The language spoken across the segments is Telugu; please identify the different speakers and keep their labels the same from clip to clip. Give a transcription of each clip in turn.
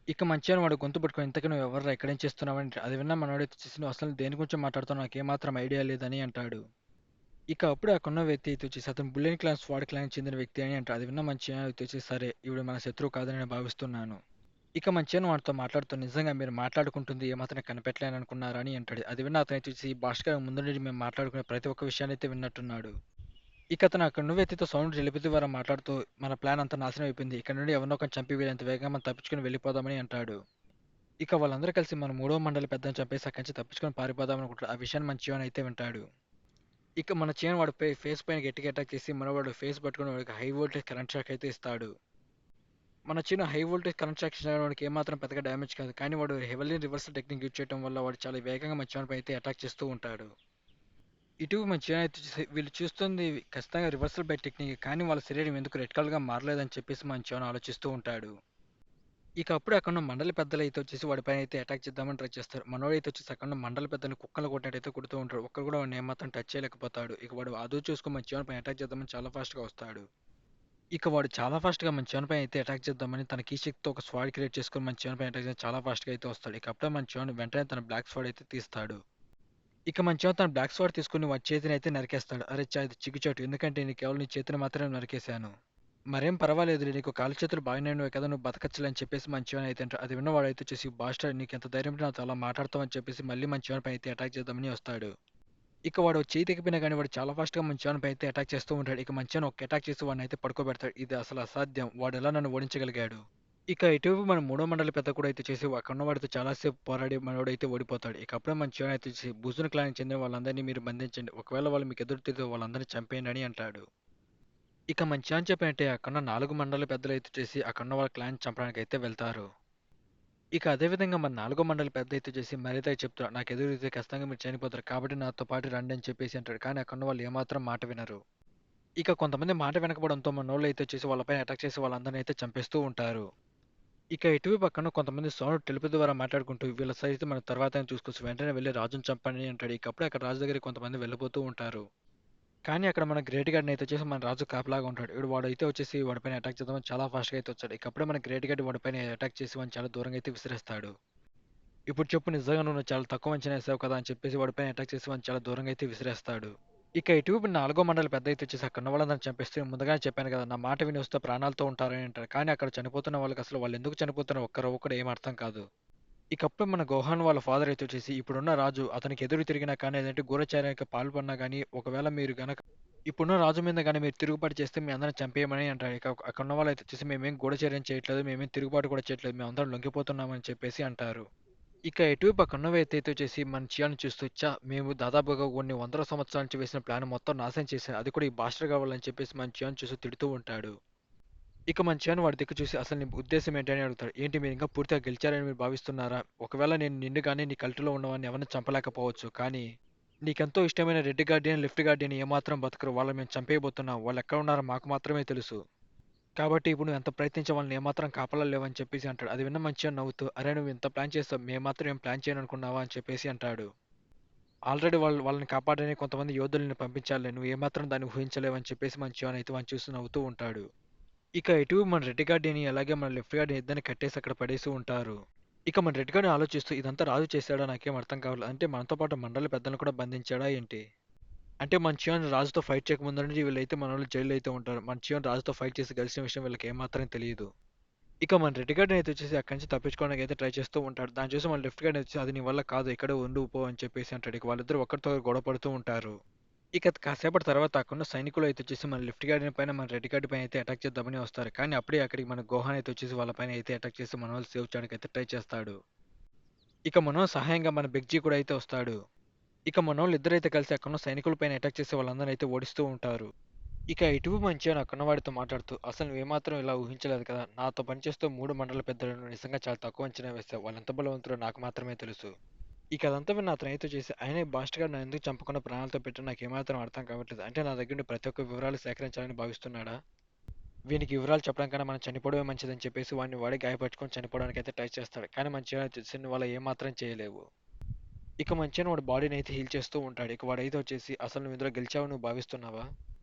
Speaker 1: ఇక మంచిగా వాడు గొంతు పట్టుకొని ఇంతకీ నువ్వు ఎవర్రా ఎక్కడేం చేస్తున్నావని అది విన్న మనోడైతే వచ్చేసి నువ్వు అసలు దేని గురించి మాట్లాడుతున్నావు నాకేమాత్రం ఐడియా లేదని అంటాడు. ఇక అప్పుడే అక్కడున్న వ్యక్తి అయితే వచ్చేసి అతను బుల్లెన్ క్లాన్ స్వాడ్ క్లాన్ చెందిన వ్యక్తి అని అంటాడు. అది విన్న మంచిగా అయితే వచ్చేసి సరే ఈవిడ మన శత్రువు కాదని నేను భావిస్తున్నాను. ఇక మంచిగా వాడితో మాట్లాడుతూ నిజంగా మీరు మాట్లాడుకుంటుంది ఏమాత్రం కనిపెట్టలేని అనుకున్నారా అని అంటాడు. అది విన్న అతను అయితే వచ్చేసి ఈ భాస్కర్ ముందు నుండి మేము మాట్లాడుకునే ప్రతి ఒక్క విషయాన్ని అయితే విన్నట్టున్నాడు. ఇక అతను అక్కడ నువ్వు వ్యక్తితో సౌండ్ టెలిపతి ద్వారా మాట్లాడుతూ మన ప్లాన్ అంతా నాశనం అయిపోయింది. ఇక్కడ నుండి ఎవరినో ఒకరిని చంపి వీళ్ళంత వేగంగా మనం తప్పించుకొని వెళ్ళిపోదామని అంటాడు. ఇక వాళ్ళందరూ కలిసి మన మూడో మండలి పెద్దని చంపేసి అక్కడి నుంచి తప్పించుకొని పారిపోదాం అనుకుంటారు. ఆ విషయాన్ని మన చివన్ అయితే వింటాడు. ఇక మన చివన్ వాడు ఫేస్ పైన గట్టిగా అటాక్ చేసి మనవాడు ఫేస్ పట్టుకుని వాడికి హై వోల్టేజ్ కరెంట్ షాక్ అయితే ఇస్తాడు. మన చిన్న హై వోల్టేజ్ కరెంట్ షాక్ ఇచ్చిన వాడికి ఏమాత్రం పెద్దగా డ్యామేజ్ కాదు. కానీ వాడు హెవెల్లీ రివర్సల్ టెక్నిక్ యూజ్ చేయడం వల్ల వాడు చాలా వేగంగా మన చివన్ పై అయితే అటాక్ చేస్తూ ఉంటాడు. ఇటు మన చివన్ అయితే వీళ్ళు చూస్తుంది ఖచ్చితంగా రివర్సల్ బై టెక్నిక్ కానీ వాళ్ళ శరీరం ఎందుకు రెడ్ కలర్గా మారలేదని చెప్పేసి మన చివన్ ఆలోచిస్తూ ఉంటాడు. ఇక అప్పుడే అక్కడున్న మండలి పెద్దలైతే వచ్చేసి వాడిపైన అయితే అటాక్ చేద్దామని ట్రై చేస్తారు. మనోడైతే వచ్చేసి అక్కడున్న మండలి పెద్దని కుక్కలు కొట్టినట్టయితే కొడుతూ ఉంటాడు. ఒక్కడు కూడా వాడిని ఏమాత్రం టచ్ చేయలేకపోతాడు. ఇక వాడు అదో చూసుకొని మన చివన్ పైన అటాక్ చేద్దామని చాలా ఫాస్ట్‌గా వస్తాడు. ఇక వాడు చాలా ఫాస్ట్‌గా మన చివన్ పైన అయితే అటాక్ చేద్దామని తన కీ శక్తితో ఒక స్వాడ్ క్రియేట్ చేసుకొని మన చివన్ పైన అటాక్ చేసి చాలా ఫాస్ట్‌గా అయితే వస్తాడు. ఇక అప్పుడే మన చివన్ వెంటనే తన బ్లాక్ స్వాడ్ అయితే తీస్తాడు. ఇక మన చివన్ తన బ్లాక్ స్వాడ్ తీసుకొని వాడి చేతిని అయితే నరికేస్తాడు. అరే ఇది చిగ్గుచాటు ఎందుకంటే నేను కేవలం నీ చేతిని మాత్రమే నరికేశాను. మరేం పర్వాలేదులే నీకు కాళ్ళు చేతులు బాగానే ఉన్నవి కదా నువ్వు బతకచ్చులే అని చెప్పేసి మంచివాని అయితే అంటాడు. అది విన్న వాడైతే వచ్చేసి బాస్టర్ నీకు ఎంత ధైర్యం ఉంటే నాతో అలా మాట్లాడతావు అని చెప్పేసి మళ్ళీ మంచివాని పై అయితే అటాక్ చేద్దామని వస్తాడు. ఇక వాడు చేయి తెగిపోయినా కానీ వాడు చాలా ఫాస్ట్‌గా మంచివాని పై అయితే అటాక్ చేస్తూ ఉంటాడు. ఇక మంచివాని ఒక అటాక్ చేసి వాడిని అయితే పడుకోబెడతాడు. ఇది అసలు అసాధ్యం. వాడు ఎలా నన్ను ఓడించగలిగాడు? ఇక ఇటువైపు మన మూడో మండలి పెద్ద కూడా అయితే చేసి అక్కడున్న వాడితో చాలా సేపు పోరాడి మనోడైతే ఓడిపోతాడు. ఇక అప్పుడే మంచివాని అయితే చేసి బుజున క్లాన్‌కి చెందిన వాళ్ళందరినీ మీరు బంధించండి. ఒకవేళ వాళ్ళు మీకు ఎదురు తిరిగితే వాళ్ళందరినీ చంపేయండి అని అంటాడు. ఇక మంచిగా చెప్పినట్టే అక్కడున్న 4 మండలి పెద్దలైతే చేసి అక్కడున్న వాళ్ళ క్లాన్ చంపడానికైతే వెళ్తారు. ఇక అదే విధంగా మన 4 మండలి పెద్దయితే చేసి మరైతే చెప్తారు. నాకు ఎదురైతే ఖచ్చితంగా మీరు చనిపోతారు. కాబట్టి నాతో పాటు రండి అని చెప్పేసి అంటాడు. కానీ అక్కడున్న వాళ్ళు ఏమాత్రం మాట వినరు. ఇక కొంతమంది మాట వినకపోవడంతో మనోళ్ళైతే వచ్చేసి వాళ్ళపైన అటాక్ చేసి వాళ్ళందరిని అయితే చంపేస్తూ ఉంటారు. ఇక ఇటువైపు పక్కన కొంతమంది సౌండ్ టెలిపతి ద్వారా మాట్లాడుకుంటూ వీళ్ళ సైతం మన తర్వాత చూసుకొచ్చి వెంటనే వెళ్ళి రాజుని చంపండి అంటాడు. ఇక అప్పుడే అక్కడ రాజు దగ్గరికి కొంతమంది వెళ్ళిపోతూ ఉంటారు. కానీ అక్కడ మన గ్రేట్ గార్డ్‌ని అయితే వచ్చేసి మన రాజు కాపలాగా ఉంటాడు. వాడైతే వచ్చేసి వాడిపైన అటాక్ చేద్దామని చాలా ఫాస్ట్‌గా అయితే వచ్చాడు. ఇక అప్పుడే మన గ్రేట్ గార్డ్ వాడిపైన అటాక్ చేసి వాడిని చాలా దూరంగా అయితే విసిరేస్తాడు. ఇప్పుడు చెప్పు నిజంగా నువ్వు చాలా తక్కువ అంచనా వేసావు కదా అని చెప్పేసి వాడిపైన అటాక్ చేసి వాడిని చాలా దూరంగా అయితే విసిరేస్తాడు. ఇక ఇటువైపు నాలుగో మండలి పెద్ద అయితే వచ్చేసి అక్కడ ఉన్న వాళ్ళందరిని చంపేస్తే ముందుగానే చెప్పాను కదా నా మాట విని వస్తే ప్రాణాలతో ఉంటారని అంటారు. కానీ అక్కడ చనిపోతున్న వాళ్ళకి అసలు వాళ్ళు ఎందుకు చనిపోతున్నారో ఒక్కరవ్వ కూడా ఏం అర్థం కాదు. ఇక అప్పుడు మన గోహాన్ వాళ్ళ ఫాదర్ అయితే వచ్చేసి ఇప్పుడున్న రాజు అతనికి ఎదురు తిరిగినా కానీ లేదంటే గూఢచర్యానికి పాల్పడినా కానీ ఒకవేళ మీరు గనక ఇప్పుడున్న రాజు మీద గాని మీరు తిరుగుబాటు చేస్తే మీ అందరిని చంపేయమని అంటారు. ఇక అక్కడున్న వాళ్ళైతే వచ్చేసి మేమేం గూఢచర్యం చేయట్లేదు. మేమేం తిరుగుబాటు కూడా చేయట్లేదు. మేమందరం లొంగిపోతున్నామని చెప్పేసి అంటారు. ఇక ఎటువైపు అక్కడున్న వ్యక్తి అయితే వచ్చేసి మన చియాను చూస్తూ మేము దాదాపుగా కొన్ని వందల సంవత్సరాల నుంచి వేసిన ప్లాన్ మొత్తం నాశనం చేశారు. అది కూడా ఈ బాస్టర్ కావాలని చెప్పేసి మన చియాను చూస్తూ తిడుతూ ఉంటాడు. ఇక మన చియాను వాడి దిక్కు చూసి అసలు నీ ఉద్దేశ్యం ఏంటి అని అడుగుతాడు. ఏంటి మీరు ఇంకా పూర్తిగా గెలిచారని మీరు భావిస్తున్నారా? ఒకవేళ నేను నిన్ను గాని నీ కల్టులో ఉన్నవాడిని ఎవరిని చంపలేకపోవచ్చు. కానీ నీకెంతో ఇష్టమైన రెడ్ గార్డియన్, లెఫ్ట్ గార్డియన్ ఏమాత్రం బతకరు. వాళ్ళని మేము చంపేయబోతున్నాం. వాళ్ళు ఎక్కడ ఉన్నారో మాకు మాత్రమే తెలుసు. కాబట్టి ఇప్పుడు నువ్వు ఎంత ప్రయత్నించే వాళ్ళని ఏమాత్రం కాపాడలేవని చెప్పేసి అంటాడు. అది విన్న మంచిగా నవ్వుతూ అరే నువ్వు ఇంత ప్లాన్ చేస్తావు మేము మాత్రం ఏం ప్లాన్ చేయను అనుకున్నావా అని చెప్పేసి అంటాడు. ఆల్రెడీ వాళ్ళని కాపాడడానికి కొంతమంది యోధుల్ని పంపించాలి. నువ్వు ఏమాత్రం దాన్ని ఊహించలేవని చెప్పేసి మంచిగా అయితే వాడిని చూసి నవ్వుతూ ఉంటాడు. ఇక ఇటు మన రెడ్ గార్డియన్ అలాగే మన లెఫ్ట్ గార్డియన్ ఇద్దరిని కట్టేసి అక్కడ పడేసి ఉంటారు. ఇక మన రెడ్ గార్డియన్ ఆలోచిస్తూ ఇదంతా రాజు చేశాడా నాకేం అర్థం కావట్లేదు. అంటే మనతో పాటు మండలి పెద్దలను కూడా బంధించాడా ఏంటి? అంటే మన చియాన్ రాజుతో ఫైట్ చేయకముందు నుంచి వీళ్ళైతే మనోళ్ళు జైల్లో అయితే ఉంటారు. మన చియాన్ రాజుతో ఫైట్ చేసి గెలిచిన విషయం వీళ్ళకి ఏమాత్రం తెలియదు. ఇక మన రెడ్ గార్డ్ అయితే వచ్చేసి అక్కడి నుంచి తప్పించుకోవడానికి అయితే ట్రై చేస్తూ ఉంటాడు. దాన్ని చూసి మన లెఫ్ట్ గార్డ్ వచ్చి అది నీ వల్ల కాదు ఇక్కడే ఉండిపో అని చెప్పేసి అంటాడు. ఇక వాళ్ళిద్దరూ ఒకరితో ఒకరు గొడవ పడుతూ ఉంటారు. ఇక కాసేపటి తర్వాత అక్కడున్న సైనికులు అయితే వచ్చేసి మన లెఫ్ట్ గార్డ్ పైన మన రెడ్ గార్డ్ పైన అయితే అటాక్ చేద్దామని వస్తారు. కానీ అప్పుడే అక్కడికి మన గోహాన్ అయితే వచ్చేసి వాళ్ళ పైన అయితే అటాక్ చేసి మన వాళ్ళు సేవ్ చేయడానికి అయితే ట్రై చేస్తాడు. ఇక మనం సహాయంగా మన బిగ్జీ కూడా అయితే వస్తాడు. ఇక మనోళ్ళు ఇద్దరైతే కలిసి అక్కడున్న సైనికుల పైన అటాక్ చేసి వాళ్ళందరినీ అయితే ఓడిస్తూ ఉంటారు. ఇక ఇటువు మంచిగా అక్కన్నవాడితో మాట్లాడుతూ అసలు నువ్వేమాత్రం ఇలా ఊహించలేదు కదా నాతో పనిచేస్తూ 3 మండల పెద్దలను నిజంగా చాలా తక్కువ అంచనా వేస్తావు వాళ్ళు ఎంత బలవంతులో నాకు మాత్రమే తెలుసు. ఇక అదంతా విన్న అతను అయితే చేసి అయినా ఈ బాస్ట్ గారు నన్ను ఎందుకు చంపకుండా ప్రాణాలతో పెట్టి నాకు ఏమాత్రం అర్థం కావట్లేదు అంటే నా దగ్గర నుండి ప్రతి ఒక్క వివరాలు సేకరించాలని భావిస్తున్నాడా. వీనికి వివరాలు చెప్పడం కన్నా మనం చనిపోవడమే మంచిదని చెప్పేసి వాడిని వాడి గాయపరుచుకొని చనిపోవడానికి అయితే ట్రై చేస్తాడు. కానీ మంచిగా తెలిసిన వాళ్ళ ఏమాత్రం చేయలేవు. ఇక మంచిగా వాడు బాడీని అయితే హీల్ చేస్తూ ఉంటాడు. ఇక వాడైతే వచ్చేసి అసలు నువ్వు ఇందులో గెలిచావు నువ్వు భావిస్తున్నావా.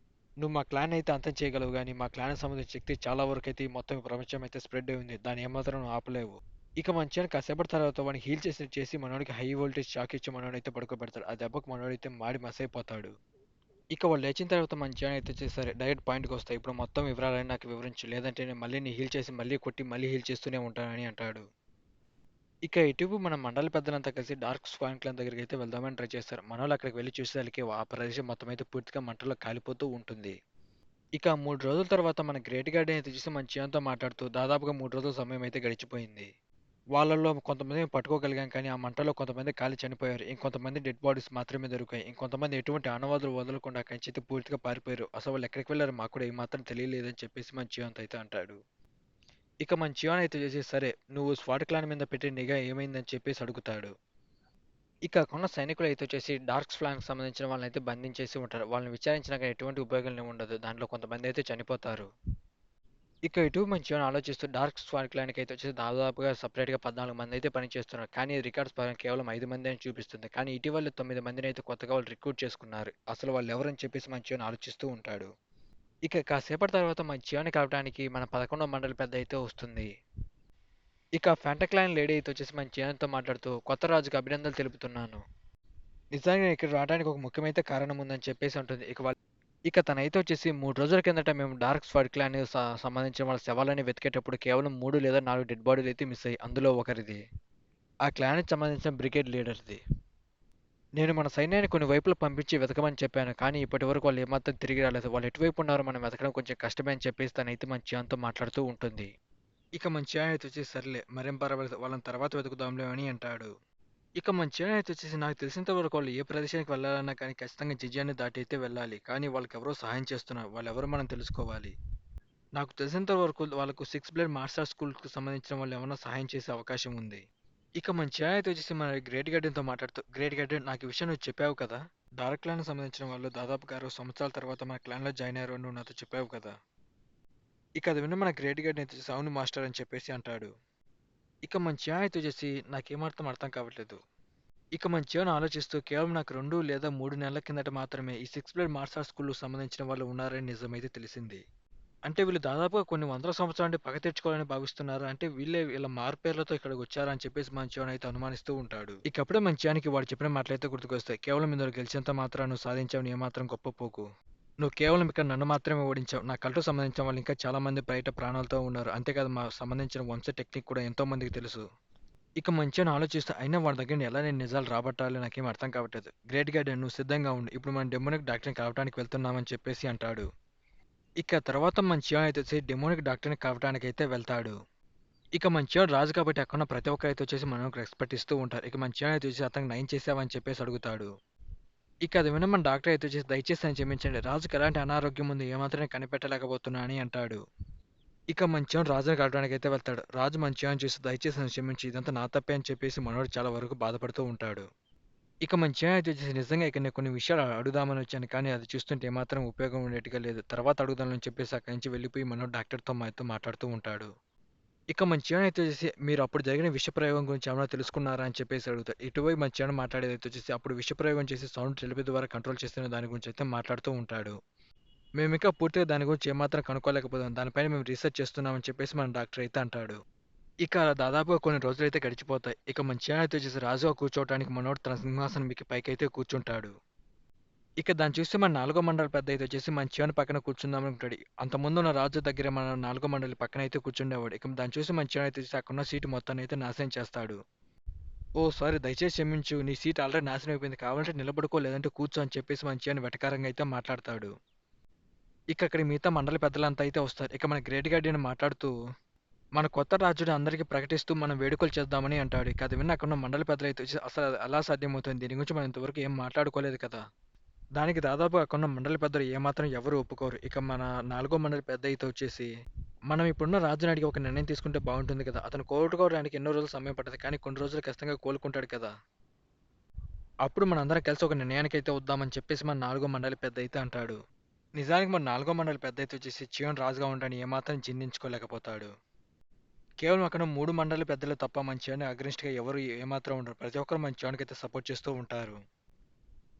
Speaker 1: నువ్వు మా క్లాన్ అయితే అంతం చేయగలవు గానీ, మా క్లాన్‌కి సంబంధించిన శక్తి చాలా వరకైతే ఈ మొత్తం ఈ ప్రపంచం అయితే స్ప్రెడ్ అయి ఉంది. దాన్ని ఏమాత్రం నువ్వు ఆపలేవు. ఇక మంచిగా కాసేపటి తర్వాత వాడిని హీల్ చేసి మనోడికి హై వోల్టేజ్ షాక్ ఇచ్చి మనోడైతే పడుకోబెడతాడు. ఆ దెబ్బకు మనోడైతే మాడి మసైపోతాడు. ఇక వాళ్ళు లేచిన తర్వాత మంచిగా అయితే సరే డైరెక్ట్ పాయింట్కి వస్తాయి. ఇప్పుడు మొత్తం వివరాలని నాకు వివరించు, లేదంటే నేను మళ్ళీ నీ హీల్ చేసి మళ్ళీ కొట్టి మళ్ళీ హీల్ చేస్తూనే ఉంటానని అంటాడు. ఇక ఇటువైపు మన మండలి పెద్దలంతా కలిసి డార్క్ స్వాన్ క్లాన్ దగ్గరికి అయితే వెళ్దామని ట్రై చేస్తారు. మనోళ్ళు అక్కడికి వెళ్ళి చూసేసరికి ఆ ప్రదేశం మొత్తం అయితే పూర్తిగా మంటల్లో కాలిపోతూ ఉంటుంది. ఇక 3 రోజుల తర్వాత మన గ్రేట్ గార్డెన్ అయితే చూసి మన చియాన్‌తో మాట్లాడుతూ దాదాపుగా 3 రోజుల సమయం అయితే గడిచిపోయింది. వాళ్ళలో కొంతమందిని పట్టుకోగలిగాం, కానీ ఆ మంటలో కొంతమంది కాలి చనిపోయారు. ఇంకొంతమంది డెడ్ బాడీస్ మాత్రమే దొరికాయి. ఇంకొంతమంది ఎటువంటి ఆనవాదులు వదలకుండా అక్కడి నుంచి అయితే పూర్తిగా పారిపోయారు. అసలు వాళ్ళు ఎక్కడికి వెళ్లారో మాకు కూడా ఏమాత్రం తెలియలేదని చెప్పేసి మన చియాన్‌తో అయితే అంటాడు. ఇక మన చియాన్ అయితే చేసి సరే నువ్వు స్వాట్ క్లాన్ మీద పెట్టిన నిఘా ఏమైందని చెప్పేసి అడుగుతాడు. ఇక అక్కడున్న సైనికులు అయితే వచ్చేసి డార్క్ ఫ్లాంక్ సంబంధించిన వాళ్ళనైతే బంధించేసి ఉంటారు. వాళ్ళని విచారించినాక ఎటువంటి ఉపయోగం ఉండదు. దాంట్లో కొంతమంది అయితే చనిపోతారు. ఇక ఇటు మంచిగా ఆలోచిస్తూ డార్క్ స్వాన్ క్లాన్‌కి అయితే వచ్చేసి దాదాపుగా సెపరేట్‌గా 14 మంది అయితే పనిచేస్తున్నారు. కానీ రికార్డ్స్ ప్రకారం కేవలం 5 మంది అని చూపిస్తుంది. కానీ ఇటీవల 9 మందిని అయితే కొత్తగా వాళ్ళు రిక్రూట్ చేసుకున్నారు. అసలు వాళ్ళు ఎవరని చెప్పేసి మంచిగా ఆలోచిస్తూ ఉంటాడు. ఇక కాసేపటి తర్వాత మంచిగాని కలవటానికి మన 11వ మండలి పెద్ద అయితే వస్తుంది. ఇక ఫాంటాక్లాన్ లేడీ అయితే వచ్చేసి మన చియాన్‌తో మాట్లాడుతూ కొత్త రాజుకు అభినందనలు తెలుపుతున్నాను. నిజంగా ఇక్కడ రావడానికి ఒక ముఖ్యమైన కారణం ఉందని చెప్పేసి అంటుంది. ఇక తనైతే వచ్చేసి 3 రోజుల కిందట మేము డార్క్ స్క్వాడ్ క్లాన్ సంబంధించిన వాళ్ళ శవాలని వెతికేటప్పుడు కేవలం 3 లేదా 4 డెడ్ బాడీలు అయితే మిస్ అయ్యాయి. అందులో ఒకరిది. ఆ క్లాన్‌కి సంబంధించిన బ్రిగేడ్ లీడర్‌ది. నేను మన సైన్యాన్ని కొన్ని వైపులు పంపించి వెతకమని చెప్పాను. కానీ ఇప్పటివరకు వాళ్ళు ఏమాత్రం తిరిగి రాలేదు. వాళ్ళు ఎటువైపు ఉన్నారో మనం వెతకడం కొంచెం కష్టమే అని చెప్పేసి తనైతే మన చియాన్‌తో మాట్లాడుతూ ఉంటుంది. ఇక మన చియాన్ అయితే వచ్చేసి సర్లే మరేం పర్వాలేదు వాళ్ళని తర్వాత వెతుకుదాంలే అని అంటాడు. ఇక మన చియాన్ అయితే వచ్చేసి నాకు తెలిసినంత వరకు వాళ్ళు ఏ ప్రదేశానికి వెళ్ళాలన్నా కానీ ఖచ్చితంగా జిజియాన్ని దాటి అయితే వెళ్ళాలి. కానీ వాళ్ళకెవరో సహాయం చేస్తున్నారు. వాళ్ళెవరో మనం తెలుసుకోవాలి. నాకు తెలిసినంత వరకు వాళ్ళకు సిక్స్ బ్లేడ్ మార్షల్ స్కూల్‌కి సంబంధించిన వాళ్ళు ఏమన్నా సహాయం చేసే అవకాశం ఉంది. ఇక మన చియాన్ అయితే వచ్చేసి మన గ్రేట్ గార్డెన్‌తో మాట్లాడుతూ, గ్రేట్ గార్డెన్ నాకు ఈ విషయం నువ్వు చెప్పావు కదా! డార్క్ క్లాన్‌కి సంబంధించిన వాళ్ళు దాదాపుగా 60 సంవత్సరాల తర్వాత మన క్లాన్‌లో జాయిన్ అయ్యారు అని నువ్వు నాతో చెప్పావు కదా! ఇక అది విన్న మన గ్రేట్ గార్డెన్ అయితే వచ్చేసి అవును మాస్టర్ అని చెప్పేసి అంటాడు. ఇక మన చియాన్ అయితే వచ్చేసి నాకేమాత్రం అర్థం కావట్లేదు. ఇక మన చియాన్ ఆలోచిస్తూ కేవలం నాకు 2 లేదా 3 నెలల కిందట మాత్రమే ఈ సిక్స్ బ్లేడ్ మార్షల్ స్కూల్‌కి సంబంధించిన వాళ్ళు ఉన్నారని నిజమైతే తెలిసింది. అంటే వీళ్ళు దాదాపుగా కొన్ని వందల సంవత్సరాల నుండి పగ తీర్చుకోవాలని భావిస్తున్నారు. అంటే వీళ్ళే వీళ్ళ మారుపేర్లతో ఇక్కడికి వచ్చారా అని చెప్పేసి మంచివాడు అయితే అనుమానిస్తూ ఉంటాడు. ఇకప్పుడే మంచివానికి వాడు చెప్పిన మాటలైతే గుర్తుకొస్తాయి. కేవలం ఇందులో గెలిచేంత మాత్రాన నువ్వు సాధించావు ఏమాత్రం గొప్ప పోకు. నువ్వు కేవలం ఇక్కడ నన్ను మాత్రమే ఓడించావు. నా కల్టు సంబంధించిన వాళ్ళు ఇంకా చాలా మంది బయట ప్రాణాలతో ఉన్నారు. అంతేకాదు మా సంబంధించిన వంశ టెక్నిక్ కూడా ఎంతో మందికి తెలుసు. ఇక మంచిగా ఆలోచిస్తే అయినా వాడి దగ్గర నుండి ఎలా నేను నిజాలు రాబట్టాలో నాకేం అర్థం కావట్లేదు. గ్రేట్ గార్డెన్ నువ్వు సిద్ధంగా ఉండు. ఇప్పుడు మనం డెమోనిక్ డాక్టర్‌ని కలవటానికి వెళ్తున్నామని చెప్పేసి అంటాడు. ఇక తర్వాత మంచిగా అయితే వచ్చి డెమోనిక్ డాక్టర్‌ని కలవటానికైతే వెళ్తాడు. ఇక మంచిగా రాజు కాబట్టి అక్కడున్న ప్రతి ఒక్కరైతే వచ్చేసి మనకు రెస్పెక్ట్ ఇస్తూ ఉంటారు. ఇక మంచిగా అయితే వచ్చేసి అతనికి నయం చేసావని చెప్పేసి అడుగుతాడు. ఇక అది విన్న మన డాక్టర్ అయితే వచ్చేసి దయచేసి నన్ను క్షమించండి. రాజుకి ఎలాంటి అనారోగ్యం ఉంది ఏమాత్రం కనిపెట్టలేకపోతున్నా అని అంటాడు. ఇక మంచిగా రాజుని కలవడానికి అయితే వెళ్తాడు. రాజు మంచిగా చూసి దయచేసి నన్ను క్షమించి ఇదంతా నా తప్పే అని చెప్పేసి మనోడు చాలా వరకు బాధపడుతూ ఉంటాడు. ఇక మంచిగా అయితే వచ్చేసి నిజంగా ఇక నేను కొన్ని విషయాలు అడుగుదామని వచ్చాను. కానీ అది చూస్తుంటే ఏమాత్రం ఉపయోగం ఉండేట్టుగా లేదు. తర్వాత అడుగుదామని చెప్పేసి అక్కడి నుంచి వెళ్ళిపోయి మనోడు డాక్టర్‌తో మాట్లాడుతూ ఉంటాడు. ఇక మన చియాన్ అయితే వచ్చేసి మీరు అప్పుడు జరిగిన విష ప్రయోగం గురించి ఏమైనా తెలుసుకున్నారా అని చెప్పేసి అడుగుతాడు. ఇటువైపు మన చియాన్ మాట్లాడేది అయితే వచ్చేసి అప్పుడు విష ప్రయోగం చేసి సౌండ్ టెలిపతి ద్వారా కంట్రోల్ చేస్తున్న దాని గురించి అయితే మాట్లాడుతూ ఉంటాడు. మేము ఇంకా పూర్తిగా దాని గురించి ఏమాత్రం కనుక్కోలేకపోయాం. దానిపైన మేము రీసెర్చ్ చేస్తున్నామని చెప్పేసి మన డాక్టర్ అయితే అంటాడు. ఇక అలా దాదాపుగా కొన్ని రోజులైతే గడిచిపోతాయి. ఇక మన చియాన్ అయితే వచ్చేసి రాజుగా కూర్చోవడానికి మనోడు తన సింహాసనం ఎక్కి పైకైతే కూర్చుంటాడు. ఇక దాన్ని చూస్తే మన నాలుగో మండలి పెద్ద అయితే వచ్చేసి మన చివరి పక్కన కూర్చుందాం అనుకుంటాడు. అంతకుముందున్న రాజు దగ్గర మన నాలుగో మండలి పక్కన అయితే కూర్చుండేవాడు. ఇక దాన్ని చూసి మన చివరి అయితే చూసి అక్కడున్న సీటు మొత్తాన్ని అయితే నాశనం చేస్తాడు. ఓ సారీ దయచేసి క్షమించు నీ సీట్ ఆల్రెడీ నాశనం అయిపోయింది. కావాలంటే నిలబడుకో లేదంటే కూర్చో అని చెప్పేసి మన చివరిని వెటకారంగా అయితే మాట్లాడతాడు. ఇక అక్కడ మిగతా మండలి పెద్దలంతా అయితే వస్తారు. ఇక మన గ్రేట్ గార్డియన్ మాట్లాడుతూ మన కొత్త రాజుని అందరికీ ప్రకటిస్తూ మనం వేడుకలు చేద్దామని అంటాడు. ఇక అది విన్న అక్కడున్న మండలి పెద్దలు అయితే వచ్చి అసలు అది ఎలా సాధ్యమవుతుంది? దీని గురించి మనం ఇంతవరకు ఏం మాట్లాడుకోలేదు కదా! దానికి దాదాపుగా అక్కడున్న మండలి పెద్దలు ఏమాత్రం ఎవరు ఒప్పుకోరు. ఇక మన నాలుగో మండలి పెద్ద అయితే వచ్చేసి, మనం ఇప్పుడున్న రాజుని అడిగి ఒక నిర్ణయం తీసుకుంటే బాగుంటుంది కదా! అతను కోలుకోవడానికి ఎన్నో రోజులు సమయం పట్టదు. కానీ కొన్ని రోజులు ఖచ్చితంగా కోలుకుంటాడు కదా! అప్పుడు మనందరం కలిసి ఒక నిర్ణయానికైతే వద్దామని చెప్పేసి మన నాలుగో మండలి పెద్ద అయితే అంటాడు. నిజానికి మన నాలుగో మండలి పెద్ద అయితే వచ్చేసి చివన్ రాజుగా ఉండని ఏమాత్రం జీర్ణించుకోలేకపోతాడు. కేవలం అక్కడ 3 మండలి పెద్దలు తప్ప మన చివన్ని అగ్నిస్ట్‌గా ఎవరు ఏమాత్రం ఉండరు. ప్రతి ఒక్కరు మన చివనికైతే సపోర్ట్ చేస్తూ ఉంటారు.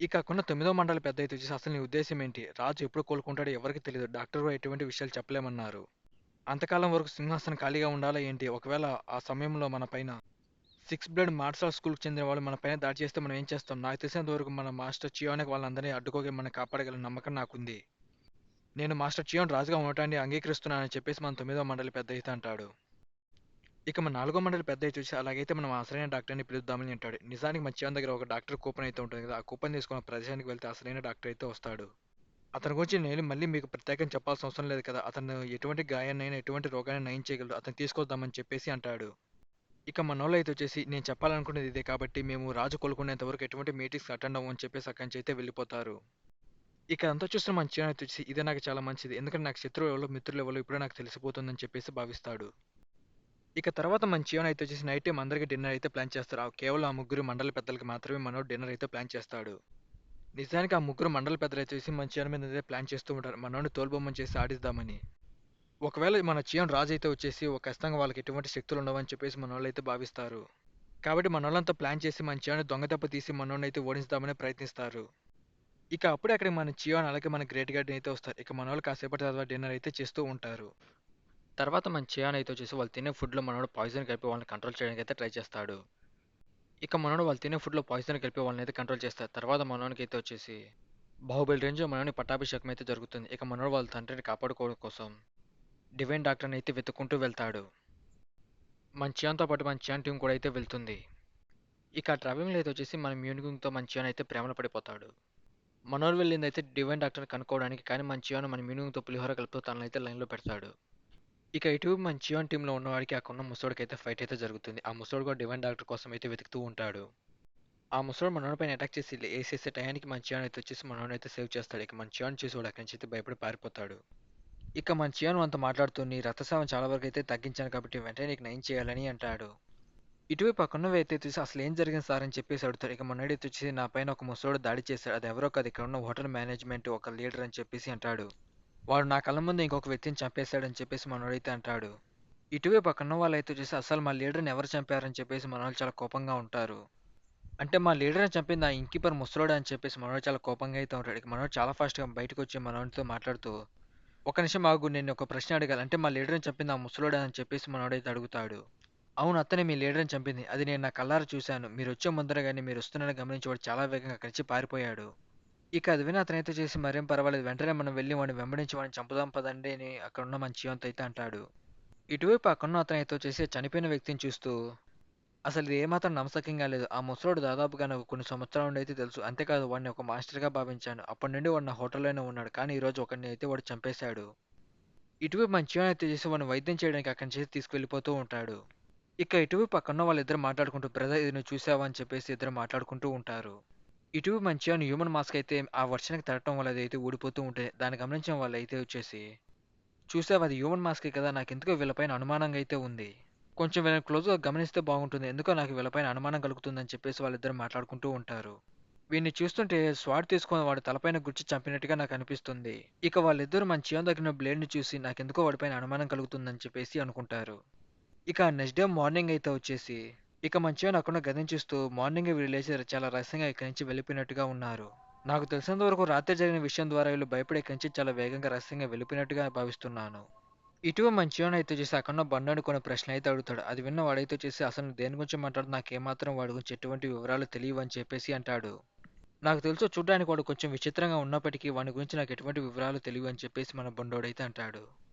Speaker 1: ఇక అక్కడున్న తొమ్మిదో మండలి పెద్ద అయితే వచ్చేసి అసలు నీ ఉద్దేశ్యం ఏంటి? రాజు ఎప్పుడు కోలుకుంటాడో ఎవరికీ తెలీదు. డాక్టర్ కూడా ఎటువంటి విషయాలు చెప్పలేమన్నారు. అంతకాలం వరకు సింహాసనం ఖాళీగా ఉండాలా ఏంటి? ఒకవేళ ఆ సమయంలో మన పైన సిక్స్ బ్లేడ్ మార్షల్ స్కూల్‌కి చెందిన వాళ్ళు మన పైన దాడి చేస్తే మనం ఏం చేస్తాం? నాకు తెలిసినంత వరకు మన మాస్టర్ చియానోకి వాళ్ళందరిని అడ్డుకోగలి మనం కాపాడగల నమ్మకం నాకుంది. నేను మాస్టర్ చియాన్ రాజుగా ఉండటాన్ని అంగీకరిస్తున్నానని చెప్పేసి మన 9వ మండలి పెద్ద అయితే అంటాడు. ఇక మన 4గో మండలి పెద్ద అయితే చూసి అలాగైతే మనం అసలైన డాక్టర్‌ని పిలుద్దామని అంటాడు. నిజానికి మన చియాన్ దగ్గర ఒక డాక్టర్ కూపన్ అయితే ఉంటుంది కదా! ఆ కూపన్ తీసుకొని ప్రదేశానికి వెళ్తే అసలైన డాక్టర్ అయితే వస్తాడు. అతని గురించి నేను మళ్ళీ మీకు ప్రత్యేకంగా చెప్పాల్సిన అవసరం లేదు కదా! అతను ఎటువంటి గాయాన్నైనా, ఎటువంటి రోగాన్ని నయం చేయగలడు. అతన్ని తీసుకొద్దామని చెప్పేసి అంటాడు. ఇక మనోళ్ళైతే వచ్చేసి నేను చెప్పాలనుకునేది ఇదే కాబట్టి మేము రాజు కోలుకునేంత వరకు ఎటువంటి మీటింగ్స్ అటెండ్ అవ్వమని చెప్పేసి అక్కడి నుంచి అయితే వెళ్ళిపోతారు. ఇక అంతా చూస్తున్న మన చియాన్ అయితే వచ్చేసి ఇదే నాకు చాలా మంచిది. ఎందుకంటే నాకు శత్రువులు ఎవరో, మిత్రులు ఎవరో ఇప్పుడే నాకు తెలిసిపోతుందని చెప్పేసి భావిస్తాడు. ఇక తర్వాత మన చియాన్ అయితే వచ్చేసి నైట్ టైమ్ అందరికి డిన్నర్ అయితే ప్లాన్ చేస్తారు. కేవలం ఆ ముగ్గురు మండలి పెద్దలకి మాత్రమే మనోడు డిన్నర్ అయితే ప్లాన్ చేస్తాడు. నిజానికి ఆ ముగ్గురు మండలి పెద్దలు అయితే వచ్చేసి మన చియాన్ మీద అదే ప్లాన్ చేస్తూ ఉంటారు. మనోడిని తోలుబొమ్మని చేసి ఆడిద్దామని. ఒకవేళ మన చియాన్ రాజు అయితే వచ్చేసి ఖచ్చితంగా వాళ్ళకి ఎటువంటి శక్తులు ఉండవని చెప్పేసి మనోళ్ళైతే భావిస్తారు. కాబట్టి మనోళ్ళంతా ప్లాన్ చేసి మన చియాన్ని దొంగ దెబ్బ తీసి మనోడినైతే ఓడించుదామని ప్రయత్నిస్తారు. ఇక అప్పుడే అక్కడికి మన చియాన్ అలాగే మన గ్రేట్ గార్డెన్ అయితే వస్తారు. ఇక మనోళ్ళు కాసేపటి తర్వాత డిన్నర్ అయితే చేస్తూ ఉంటారు. తర్వాత మన చియాన్ అయితే వచ్చేసి వాళ్ళు తినే ఫుడ్‌లో మనోడు పాయిజన్ కలిపి వాళ్ళని కంట్రోల్ చేయడానికి అయితే ట్రై చేస్తాడు. ఇక మనోడు వాళ్ళు తినే ఫుడ్‌లో పాయిజన్ కలిపి వాళ్ళనైతే కంట్రోల్ చేస్తారు. తర్వాత మనోనికైతే వచ్చేసి బాహుబలి రేంజ్‌లో మనోని పట్టాభిషేకం అయితే జరుగుతుంది. ఇక మనోడు వాళ్ళ తండ్రిని కాపాడుకోవడం కోసం డివైన్ డాక్టర్‌ని అయితే వెతుక్కుంటూ వెళ్తాడు. మన చియాన్‌తో పాటు మన చియాన్ టీమ్ కూడా అయితే వెళ్తుంది. ఇక ట్రావెలింగ్‌లో అయితే వచ్చేసి మన మ్యూనింగ్‌తో మన చియాన్ అయితే ప్రేమలో పడిపోతాడు. మనోడు వెళ్ళిందైతే డివైన్ డాక్టర్‌ని కనుక్కోవడానికి. కానీ మన చియాన్ మన మ్యూనింగ్‌తో పులిహోర కలుపుతూ తననైతే లైన్‌లో పెడతాడు. ఇక ఇటువైపు మన చియాన్ టీమ్‌లో ఉన్నవాడికి అక్కడున్న ముసలోడికైతే ఫైట్ అయితే జరుగుతుంది. ఆ ముసలోడు కూడా డివైన్ డాక్టర్ కోసం అయితే వెతుకుతూ ఉంటాడు. ఆ ముసలోడు మనోడి పైన అటాక్ చేసి ఏసేసే టయానికి మన చియాన్ అయితే వచ్చేసి మనోడిని అయితే సేవ్ చేస్తాడు. ఇక మన చియాన్ చూసి వాడు అక్కడి నుంచి అయితే భయపడి పారిపోతాడు. ఇక మన చియాన్ మనతో మాట్లాడుతూ నీ రక్తస్రావం చాలా వరకు అయితే తగ్గించాను కాబట్టి వెంటనే నీకు నయం చేయాలని అంటాడు. ఇటువైపు అక్కడున్నవి అయితే చూసి అసలు ఏం జరిగింది సార్ అని చెప్పేసి అడుగుతాడు. ఇక మనోడైతే వచ్చేసి నా పైన ఒక ముసలోడు దాడి చేశాడు. అది ఎవరో కాదు ఇక్కడ ఉన్న హోటల్ మేనేజ్మెంట్ ఒక లీడర్ అని చెప్పేసి అంటాడు. వాడు నా కళ్ళ ముందు ఇంకొక వ్యక్తిని చంపేశాడని చెప్పేసి మనోడైతే అంటాడు. ఇటువైపు అక్కడున్న వాళ్ళైతే చూసి అసలు మా లీడర్‌ని ఎవరు చంపారని చెప్పేసి మనోళ్ళు చాలా కోపంగా ఉంటారు. అంటే మా లీడర్‌ని చంపింది ఆ ఇన్‌కీపర్ ముసలోడే అని చెప్పేసి మనోడు చాలా కోపంగా అయితే ఉంటాడు. ఇక మనోడు చాలా ఫాస్ట్‌గా బయటకొచ్చి మనోడితో మాట్లాడుతూ, "ఒక్క నిమిషం ఆగు నేను ఒక ప్రశ్న అడగాలి. అంటే మా లీడర్‌ని చంపింది ఆ ముసలోడా అని చెప్పేసి మనోడైతే అడుగుతాడు. అవును అతనే మీ లీడర్‌ని చంపింది. అది నేను నా కళ్ళారా చూశాను. మీరొచ్చే ముందర గాని మీరొస్తున్నారని గమనించి వాడు చాలా వేగంగా అక్కడి నుంచి పారిపోయాడు. ఇక అది విని అతనైతే చేసి మరేం పర్వాలేదు. వెంటనే మనం వెళ్లి వాడిని వెంబడించి వాడిని చంపుదాం పదండి అని అక్కడున్న మన చియోన్‌తో అయితే అంటాడు. ఇటువైపు అక్కడున్న అతనైతే వచ్చేసి చనిపోయిన వ్యక్తిని చూస్తూ అసలు ఇది ఏమాత్రం నమ్మశక్యంగా లేదు. ఆ ముసలోడు దాదాపుగా నాకు కొన్ని సంవత్సరాల నుండి అయితే తెలుసు. అంతేకాదు వాడిని ఒక మాస్టర్‌గా భావించాను. అప్పటి నుండి వాడు నా హోటల్‌లోనే ఉన్నాడు. కానీ ఈరోజు ఒకడిని అయితే వాడు చంపేశాడు. ఇటువైపు మన చియాన్ అయితే చేసి వాడిని వైద్యం చేయడానికి అక్కడి నుంచి తీసుకెళ్ళిపోతూ ఉంటాడు. ఇక ఇటువైపు పక్కన వాళ్ళిద్దరు మాట్లాడుకుంటూ బ్రదర్ ఇది నువ్వు చూసావా అని చెప్పేసి ఇద్దరు మాట్లాడుకుంటూ ఉంటారు. ఇటువైపు మన చియాన్ హ్యూమన్ మాస్క్ అయితే ఆ వర్షానికి తడటం వల్ల అదైతే ఊడిపోతూ ఉంటే దాన్ని గమనించిన వాళ్ళైతే వచ్చేసి చూసావా అది హ్యూమన్ మాస్కే కదా నాకెందుకో వీళ్ళపైన అనుమానంగా అయితే ఉంది. కొంచెం వీళ్ళని క్లోజ్‌గా గమనిస్తే బాగుంటుంది. ఎందుకో నాకు వీళ్ళపైన అనుమానం కలుగుతుందని చెప్పేసి వాళ్ళిద్దరూ మాట్లాడుకుంటూ ఉంటారు. వీడిని చూస్తుంటే స్వాడ్ తీసుకొని వాడి తలపైన గుచ్చి చంపినట్టుగా నాకు అనిపిస్తుంది. ఇక వాళ్ళిద్దరూ మన చియాన్ దగ్గర బ్లేడ్‌ని చూసి నాకెందుకో వాడిపైన అనుమానం కలుగుతుందని చెప్పేసి అనుకుంటారు. ఇక నెక్స్ట్ డే మార్నింగ్ అయితే వచ్చేసి ఇక మన చియాన్ అక్కడున్న గదిని చూస్తూ మార్నింగే వీళ్ళు లేచి చాలా రహస్యంగా ఇక్కడి నుంచి వెళ్ళిపోయినట్టుగా ఉన్నారు. నాకు తెలిసినంత వరకు రాత్రి జరిగిన విషయం ద్వారా వీళ్ళు భయపడి ఇక్కడి నుంచి చాలా వేగంగా రహస్యంగా వెళ్ళిపోయినట్టుగా భావిస్తున్నాను. ఇటీవల మన చియాన్ అయితే వచ్చేసి అక్కడున్న బండను కొన్ని ప్రశ్నలైతే అడుగుతాడు. అది విన్న వాడైతే వచ్చేసి అసలు నువ్వు దేని గురించి మాట్లాడుతున్నావు నాకేమాత్రం వాడి గురించి ఎటువంటి వివరాలు తెలియవని చెప్పేసి అంటాడు. నాకు తెలుసు చూడ్డానికి వాడు కొంచెం విచిత్రంగా ఉన్నప్పటికీ వాని గురించి నాకు ఎటువంటి వివరాలు తెలియవని చెప్పేసి మన బండోడైతే అంటాడు.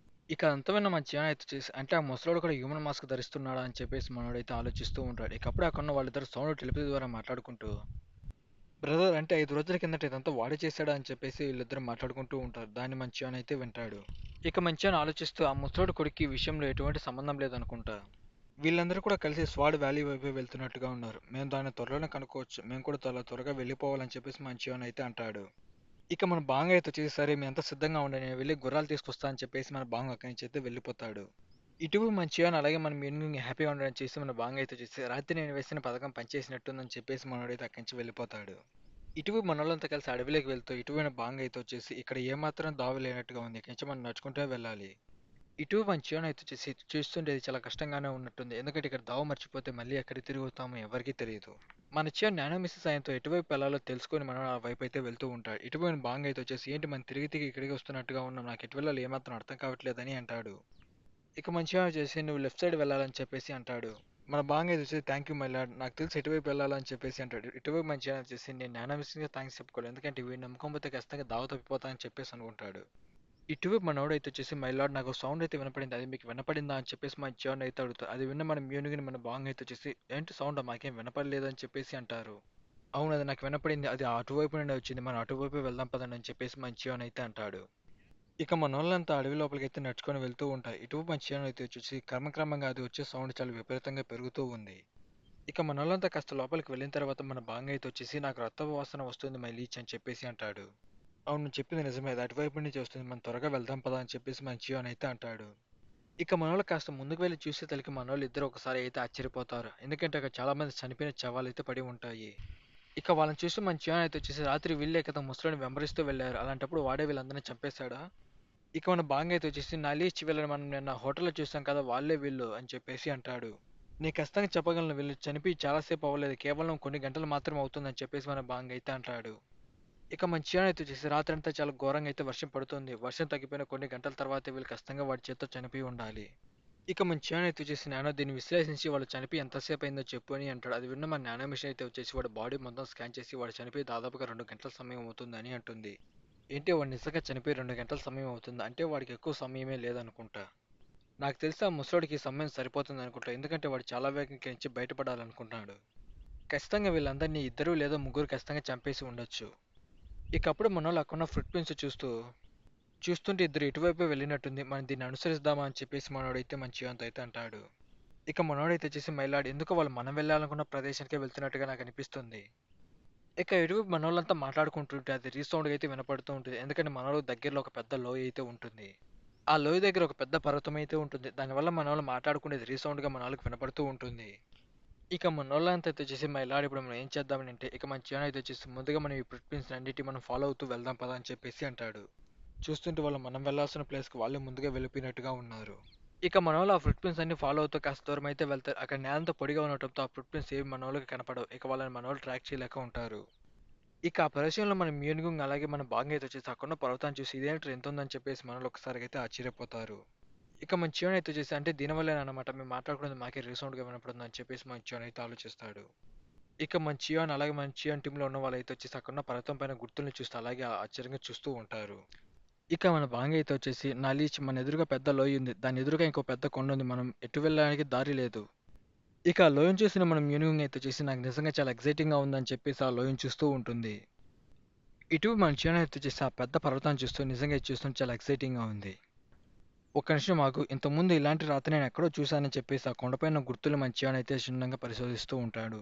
Speaker 1: ఇక అంతా విన్న మన చియాన్ అయితే వచ్చేసి అంటే ఆ ముసలోడు కూడా హ్యూమన్ మాస్క్ ధరిస్తున్నాడా అని చెప్పేసి మనోడైతే ఆలోచిస్తూ ఉంటాడు. ఇక అప్పుడే అక్కడున్న వాళ్ళిద్దరు సౌండ్ టెలిపతి ద్వారా మాట్లాడుకుంటూ బ్రదర్ అంటే 5 రోజుల కిందట ఇదంతా వాడే చేశాడా అని చెప్పేసి వీళ్ళిద్దరూ మాట్లాడుకుంటూ ఉంటారు. దాన్ని మన చియాన్ అయితే వింటాడు. ఇక మన చియాన్ ఆలోచిస్తూ ఆ ముసలోడు కొడుక్కి ఈ విషయంలో ఎటువంటి సంబంధం లేదనుకుంటా. వీళ్ళందరూ కూడా కలిసి స్వాడ్ వ్యాలీ వైపే వెళ్తున్నట్టుగా ఉన్నారు. మేము దాన్ని త్వరలోనే కనుక్కోవచ్చు. మేము కూడా చాలా త్వరగా వెళ్ళిపోవాలని చెప్పేసి మన చియాన్ అయితే అంటాడు. ఇక మన బాంగ్ అయితే వచ్చేసి సరే మీ అంతా సిద్ధంగా ఉండండి నేను వెళ్ళి గుర్రాలు తీసుకొస్తా అని చెప్పేసి మన బాంగ్ అక్కడి నుంచి అయితే వెళ్ళిపోతాడు. ఇటు మన చియాన్ అలాగే మన మీనింగ్ హ్యాపీగా ఉండడం చేసి మన బాంగ్ అయితే వచ్చేసి రాత్రి నేను వేసిన పథకం పనిచేసినట్టుందని చెప్పేసి మనోడైతే అక్కడి నుంచి వెళ్ళిపోతాడు. ఇటువైపు మనోళ్ళంతా కలిసి అడవిలోకి వెళ్తూ ఇటువైన బాంగ్ అయితే వచ్చేసి ఇక్కడ ఏమాత్రం దావి లేనట్టుగా ఉంది. ఇక్కడి నుంచి మనం నడుచుకుంటూ వెళ్ళాలి. ఇటు మన చియాన్ అయితే వచ్చేసి చూస్తుంటే ఇది చాలా కష్టంగానే ఉన్నట్టుంది. ఎందుకంటే ఇక్కడ దావ మర్చిపోతే మళ్ళీ ఎక్కడికి తిరుగుతామో ఎవరికీ తెలియదు. మన చియాన్ నానో మిస్ సాయంతో ఎటువైపు వెళ్ళాలో తెలుసుకొని మనం ఆ వైపు అయితే వెళ్తూ ఉంటాడు. ఇటువైన బాంగ్ అయితే వచ్చేసి ఏంటి మనం తిరిగి తిరిగి ఇక్కడికి వస్తున్నట్టుగా ఉన్నాం. నాకు ఎటు వెళ్ళాలో ఏమాత్రం అర్థం కావట్లేదని అంటాడు. ఇక మంచిగా చేసి నువ్వు లెఫ్ట్ సైడ్ వెళ్ళాలని చెప్పేసి అంటాడు. మన బాంగ్ అయితే వచ్చేసి థ్యాంక్ యూ మై లార్డ్, నాకు తెలిసి ఎటువైపు వెళ్ళాలని చెప్పేసి అంటాడు. ఇటువైపు మంచిగా వచ్చేసి నేను న్యానమిస్గా థ్యాంక్స్ చెప్పుకోలేదు, ఎందుకంటే వీడిని నమ్మకంపోతే ఖచ్చితంగా దావ తప్పిపోతా అని చెప్పేసి అనుకుంటాడు. ఇటువైపు మనోడు అయితే వచ్చేసి మై లార్డ్ నాకు సౌండ్ అయితే వినపడింది, అది మీకు వినపడిందా అని చెప్పేసి మన జీవన్ అయితే అడుగుతాడు. అది విన్న మన మ్యూనిగిని మన బాంగ్ అయితే వచ్చేసి ఏంటి సౌండ్ మాకేం వినపడలేదు అని చెప్పేసి అంటారు. అవును అది నాకు వినపడింది, అది అటువైపు నుండి వచ్చింది, మనం అటువైపు వెళ్దాం పదండి అని చెప్పేసి మన జీవన్ అయితే అంటాడు. ఇక మనోళ్ళంతా అడవి లోపలికైతే నడుచుకొని వెళ్తూ ఉంటారు. ఇటువైపు మన జీవన్ అయితే వచ్చేసి క్రమక్రమంగా అది వచ్చే సౌండ్ చాలా విపరీతంగా పెరుగుతూ ఉంది. ఇక మనోళ్ళంతా కాస్త లోపలికి వెళ్ళిన తర్వాత మన బాంగ్ అయితే వచ్చేసి నాకు రక్త వాసన వస్తుంది మై లీచ్ అని చెప్పేసి అంటాడు. అవును నువ్వు చెప్పింది నిజమే, అది అటువైపు నుంచి వస్తుంది, మనం త్వరగా వెళ్దాం పదా అని చెప్పేసి మన జీవన్ అయితే అంటాడు. ఇక మనోళ్ళు కాస్త ముందుకు వెళ్ళి చూసేసరికి మనోళ్ళు ఇద్దరు ఒకసారి అయితే ఆశ్చర్యపోతారు, ఎందుకంటే అక్కడ చాలా మంది చనిపోయిన శవాలు అయితే పడి ఉంటాయి. ఇక వాళ్ళని చూసి మన జీవన్ అయితే వచ్చేసి రాత్రి వీళ్ళే కదా ముసలిని వెంబడిస్తూ వెళ్ళారు, అలాంటప్పుడు వాడే వీళ్ళందరినీ చంపేశాడా. ఇక మన బాంగ్ అయితే వచ్చేసి నాలీచి వీళ్ళని మనం నిన్న హోటల్లో చూసాం కదా వాళ్ళే వీళ్ళు అని చెప్పేసి అంటాడు. నీ ఖచ్చితంగా చెప్పగలను, వీళ్ళు చనిపోయి చాలాసేపు అవ్వలేదు, కేవలం కొన్ని గంటలు మాత్రమే అవుతుందని చెప్పేసి మన బాంగ్ అయితే అంటాడు. ఇక మన చియాన్ అయితే వచ్చేసి రాత్రంతా చాలా ఘోరంగా అయితే వర్షం పడుతుంది, వర్షం తగ్గిపోయిన కొన్ని గంటల తర్వాత వీళ్ళు ఖచ్చితంగా వాడి చేత్తో చనిపోయి ఉండాలి. ఇక మన చియాన్ అయితే వచ్చేసి నానో దీన్ని విశ్లేషించి వాళ్ళు చనిపోయి ఎంతసేపు అయిందో చెప్పు అని అంటాడు. అది విన్న మన నానో మిషన్ అయితే వచ్చేసి వాడి బాడీ మొత్తం స్కాన్ చేసి వాడు చనిపోయి దాదాపుగా 2 గంటల సమయం అవుతుంది అని అంటుంది. ఏంటి వాడు నిజంగా చనిపోయి 2 గంటల సమయం అవుతుంది అంటే వాడికి ఎక్కువ సమయమే లేదనుకుంటా. నాకు తెలిసి ఆ ముసలోడికి ఈ సమయం సరిపోతుంది అనుకుంటా, ఎందుకంటే వాడు చాలా వేగంగా నుంచి బయటపడాలనుకుంటున్నాడు. ఖచ్చితంగా వీళ్ళందరినీ ఇద్దరు లేదా ముగ్గురు ఖచ్చితంగా చంపేసి ఉండొచ్చు. ఇక అప్పుడు మనోళ్ళు అక్కడున్న ఫుట్ ప్రింట్స్ చూస్తుంటే ఇద్దరు ఇటువైపే వెళ్ళినట్టుంది, మనం దీన్ని అనుసరిద్దామా అని చెప్పేసి మనోడైతే మంచిగా అయితే అంటాడు. ఇక మనోడైతే వచ్చేసి మైలాడ్ ఎందుకు వాళ్ళు మనం వెళ్ళాలనుకున్న ప్రదేశానికే వెళ్తున్నట్టుగా నాకు అనిపిస్తుంది. ఇక ఇటువైపు మనోళ్ళంతా మాట్లాడుకుంటుంటే అది రీసౌండ్ అయితే వినపడుతూ ఉంటుంది, ఎందుకంటే మనోళ్ళ దగ్గరలో ఒక పెద్ద లోయ అయితే ఉంటుంది. ఆ లోయ దగ్గర ఒక పెద్ద పర్వతం అయితే ఉంటుంది, దానివల్ల మనోళ్ళు మాట్లాడుకునేది రీసౌండ్ గా మన వాళ్ళకి వినపడుతూ ఉంటుంది. ఇక మనోళ్ళంతా అయితే వచ్చేసి మైలాడ్ ఇప్పుడు మనం ఏం చేద్దామని అంటే ఇక మన జీవన అయితే వచ్చేసి ముందుగా మనం ఈ ఫుట్ ప్రింట్స్ అన్నిటి మనం ఫాలో అవుతూ వెళ్దాం పదా అని చెప్పేసి అంటాడు. చూస్తుంటే వాళ్ళు మనం వెళ్ళాల్సిన ప్లేస్కి వాళ్ళే ముందుగా వెళ్ళిపోయినట్టుగా ఉన్నారు. ఇక మనోళ్ళు ఆ ఫుట్ ప్రింట్స్ అన్ని ఫాలో అవుతూ కాస్త దూరం అయితే వెళ్తారు. అక్కడ నేలంతా పొడిగా ఉండటంతో ఆ ఫుట్ ప్రింట్స్ ఏవి మనోళ్ళకి కనపడవు. ఇక వాళ్ళని మనోళ్ళు ట్రాక్ చేయలేక ఉంటారు. ఇక ఆ ప్రదేశంలో మన మ్యూన్గుంగ్ అలాగే మన బాంగ్ అయితే వచ్చేసి అక్కడ పర్వతాన్ని చూసి ఇదేంటి ఎంత ఉందని చెప్పేసి మనోళ్ళు ఒకసారి అయితే ఆశ్చర్యపోతారు. ఇక మన చివన్ అయితే వచ్చేసి అంటే దీనివల్లే అనమాట మేము మాట్లాడుకునేది మాకే రీసౌండ్ గా వినపడుతుంది అని చెప్పేసి మన చివన్ అయితే ఆలోచిస్తాడు. ఇక మన చియాన్ అలాగే మన చియాన్ టీంలో ఉన్న వాళ్ళు అయితే వచ్చేసి అక్కడ ఉన్న పర్వతం పైన గుర్తుల్ని చూస్తూ అలాగే ఆశ్చర్యంగా చూస్తూ ఉంటారు. ఇక మన బాంగ్ అయితే వచ్చేసి నాలీచ్ మన ఎదురుగా పెద్ద లోయ ఉంది, దాని ఎదురుగా ఇంకో పెద్ద కొండ ఉంది, మనం ఎటు వెళ్ళడానికి దారి లేదు. ఇక ఆ లోయను చూసిన మనం మ్యూనింగ్ అయితే వచ్చేసి నాకు నిజంగా చాలా ఎక్సైటింగ్ గా ఉందని చెప్పేసి ఆ లోయను చూస్తూ ఉంటుంది. ఇటు మన చియాన్ అయితే వచ్చేసి ఆ పెద్ద పర్వతాన్ని చూస్తూ నిజంగా ఇది చూస్తుంటే చాలా ఎక్సైటింగ్ గా ఉంది. ఒక్క నిమిషం మాకు ఇంతకుముందు ఇలాంటి రాత్రి నేను ఎక్కడో చూశానని చెప్పేసి ఆ కొండపైన గుర్తులు మన చియాన్ అయితే క్షుణ్ణంగా పరిశోధిస్తూ ఉంటాడు.